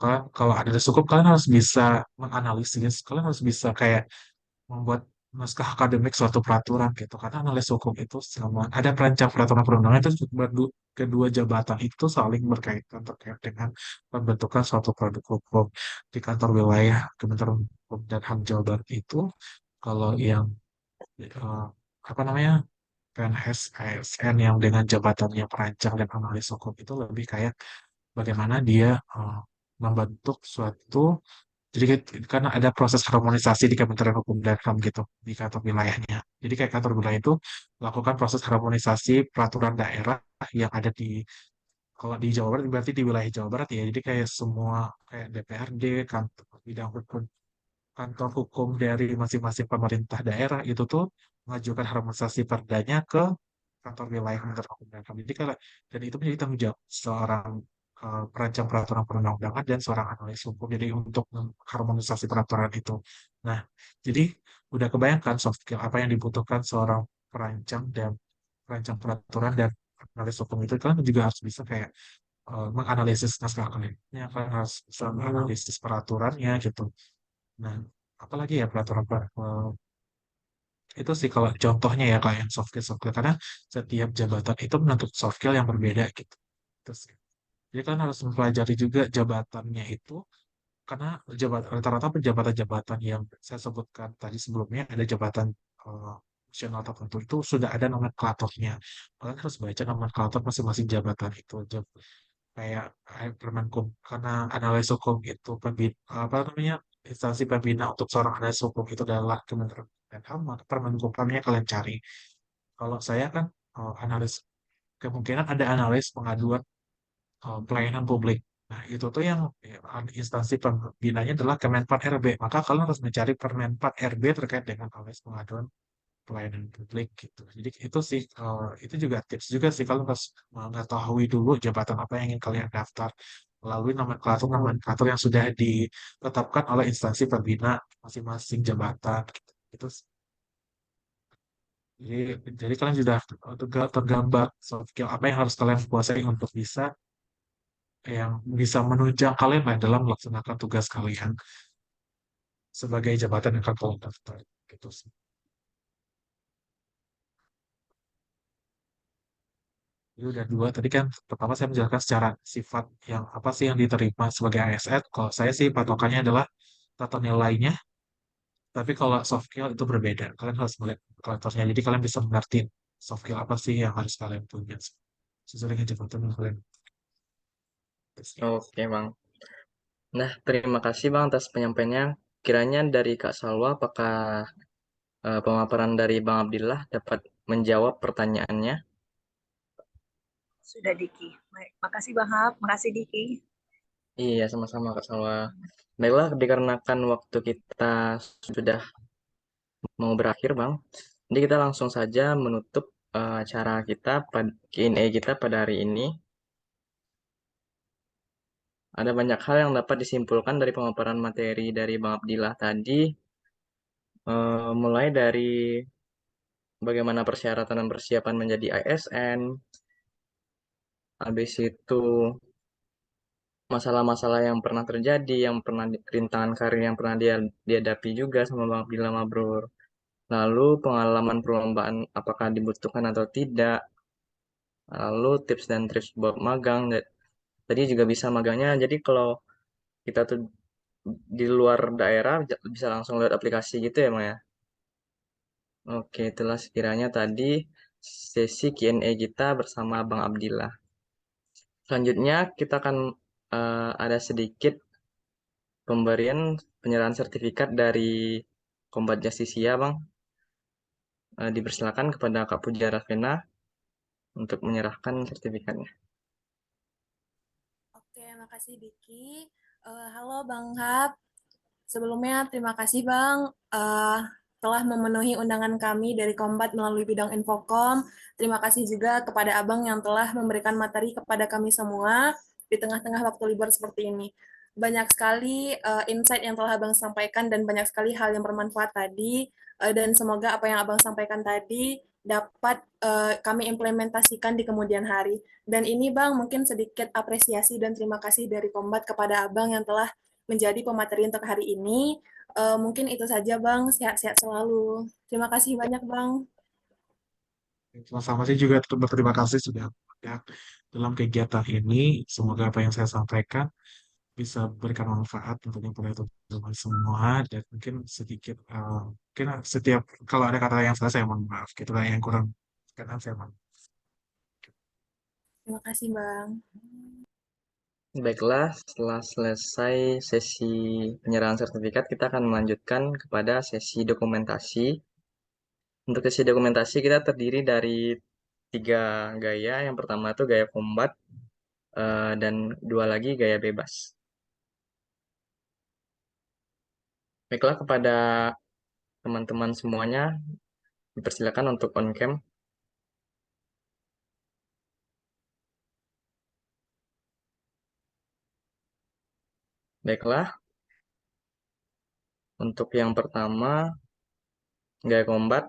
Kalian kalau analis hukum kalian harus bisa menganalisis, kalian harus bisa kayak membuat naskah akademik suatu peraturan gitu karena analis hukum itu sama ada perancang peraturan perundangan itu kedua jabatan itu saling berkaitan terkait dengan pembentukan suatu produk hukum di kantor wilayah Kementerian Hukum dan HAM Jawa Barat itu kalau yang eh, apa namanya PNS ASN yang dengan jabatannya perancang dan analis hukum itu lebih kayak bagaimana dia membentuk suatu jadi karena ada proses harmonisasi di Kementerian Hukum dan HAM gitu di kantor wilayahnya. Jadi kayak kantor wilayah itu melakukan proses harmonisasi peraturan daerah yang ada di kalau di Jawa Barat berarti di wilayah Jawa Barat ya. Jadi kayak semua kayak DPRD, kantor bidang hukum, kantor hukum dari masing-masing pemerintah daerah itu tuh mengajukan harmonisasi perdanya ke kantor wilayah Kementerian Hukum dan HAM. Jadi kalau dan itu menjadi tanggung jawab seorang perancang peraturan perundang-undangan dan seorang analis hukum. Jadi untuk mengharmonisasi peraturan itu. Nah, jadi udah kebayangkan soft skill apa yang dibutuhkan seorang perancang peraturan dan analis hukum itu kan juga harus bisa kayak menganalisis naskah akademiknya, kan harus bisa menganalisis peraturannya gitu. Nah, apalagi ya peraturan itu sih kalau contohnya ya kayak yang soft skill karena setiap jabatan itu menuntut soft skill yang berbeda gitu. Terus, jadi kan harus mempelajari juga jabatannya itu karena rata-rata jabatan-jabatan yang saya sebutkan tadi sebelumnya ada jabatan fungsional tertentu itu sudah ada nomenklaturnya. Kalian harus baca nomenklatur masing-masing jabatan itu. Kayak Permenkum karena analis hukum itu apa namanya instansi pembina untuk seorang analis hukum itu adalah Kementerian dan HAM, maka Permenkumhamnya kalian cari. Kalau saya kan analis kemungkinan ada analis pengaduan pelayanan publik. Nah, itu tuh yang instansi pembinanya adalah Kemenpan RB. Maka kalian harus mencari Permenpan RB terkait dengan analis pengaduan pelayanan publik gitu. Jadi itu sih itu juga tips juga sih kalau harus mengetahui dulu jabatan apa yang ingin kalian daftar melalui nomenklatur yang sudah ditetapkan oleh instansi pembina masing-masing jabatan gitu. Itu sih. Jadi, jadi kalian sudah tergambar soft skill apa yang harus kalian kuasai untuk bisa menunjang kalian lah dalam melaksanakan tugas kalian sebagai jabatan yang akan kalian daftar gitu sih. Jadi udah dua tadi kan pertama saya menjelaskan secara sifat yang apa sih yang diterima sebagai ASN. Kalau saya sih patokannya adalah tata nilainya, tapi kalau soft skill itu berbeda. Kalian harus melihat karakternya. Jadi kalian bisa mengerti soft skill apa sih yang harus kalian punya sesuai dengan jabatan yang kalian punya. Oke, Bang. Nah, terima kasih Bang atas penyampaiannya. Kiranya dari Kak Salwa, apakah pemaparan dari Bang Abdillah dapat menjawab pertanyaannya? Sudah Diki. Baik, makasih Bang Hap, makasih Diki. Iya, sama-sama Kak Salwa. Baiklah, dikarenakan waktu kita sudah mau berakhir, Bang. Jadi kita langsung saja menutup acara kita, Q&A kita pada hari ini. Ada banyak hal yang dapat disimpulkan dari pemaparan materi dari Bang Abdillah tadi, mulai dari bagaimana persyaratan dan persiapan menjadi ASN, habis itu masalah-masalah yang pernah terjadi, yang pernah rintangan karir yang pernah dia dihadapi juga sama Bang Abdillah Mabrur. Lalu pengalaman perlombaan apakah dibutuhkan atau tidak. Lalu tips dan trik buat magang. Tadi juga bisa magangnya. Jadi kalau kita tuh di luar daerah bisa langsung lihat aplikasi gitu ya, Maya. Oke, itulah sekiranya tadi sesi Q&A kita bersama Bang Abdillah. Selanjutnya kita akan ada sedikit pemberian penyerahan sertifikat dari Kombat Justisia, Bang. Dipersilakan kepada Kak Puja Ravena untuk menyerahkan sertifikatnya. Oke, makasih Diki. Halo Bang Hap. Sebelumnya terima kasih Bang telah memenuhi undangan kami dari Kombat melalui bidang Infokom. Terima kasih juga kepada Abang yang telah memberikan materi kepada kami semua di tengah-tengah waktu libur seperti ini. Banyak sekali insight yang telah Abang sampaikan dan banyak sekali hal yang bermanfaat tadi. Dan semoga apa yang Abang sampaikan tadi dapat kami implementasikan di kemudian hari. Dan ini Bang, mungkin sedikit apresiasi dan terima kasih dari Kombat kepada Abang yang telah menjadi pemateri untuk hari ini. Mungkin itu saja Bang, sehat-sehat selalu. Terima kasih banyak Bang. Sama-sama sih juga berterima kasih sudah ada dalam kegiatan ini. Semoga apa yang saya sampaikan bisa berikan manfaat tentunya pada teman-teman semua dan mungkin sedikit mungkin setiap kalau ada kata yang salah saya mohon maaf gitu lah yang kurang karena saya mohon. Terima kasih Bang. Baiklah, setelah selesai sesi penyerahan sertifikat, kita akan melanjutkan kepada sesi dokumentasi. Untuk sesi dokumentasi kita terdiri dari 3 gaya. Yang pertama itu gaya combat, dan 2 lagi gaya bebas. Baiklah, kepada teman-teman semuanya, dipersilakan untuk on cam. Baiklah, untuk yang pertama, gaya combat.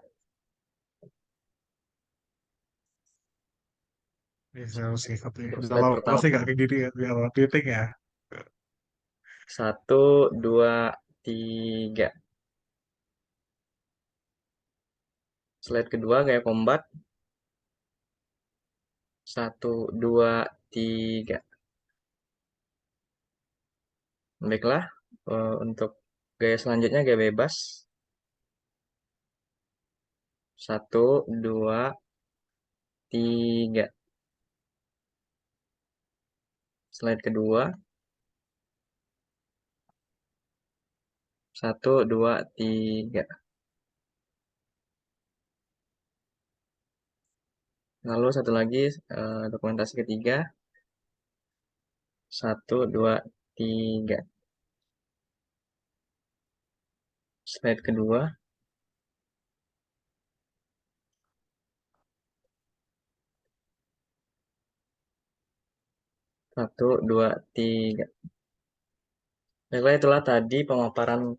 Bisa sih tapi Untuk udah slide lama pertama, sih gak kayak gini ya biar meeting ya. 1, 2, 3. Slide kedua, gaya combat. 1, 2, 3. Baiklah, untuk gaya selanjutnya gaya bebas. 1, 2, 3. Slide kedua. 1, 2, 3. Lalu satu lagi, dokumentasi ketiga. 1, 2, 3. Slide kedua. 1, 2, 3. Baiklah, itulah tadi pemaparan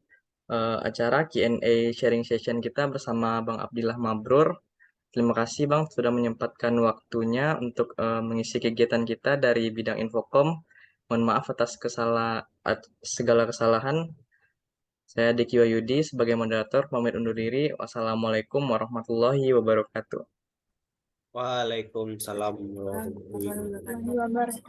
acara Q&A sharing session kita bersama Bang Abdillah Mabrur. Terima kasih Bang sudah menyempatkan waktunya untuk mengisi kegiatan kita dari bidang Infokom. Mohon maaf atas segala kesalahan. Saya Diki Wahyudi sebagai moderator pamit undur diri. Wassalamualaikum warahmatullahi wabarakatuh. Waalaikumsalam warahmatullahi wabarakatuh. Warahmatullahi wabarakatuh.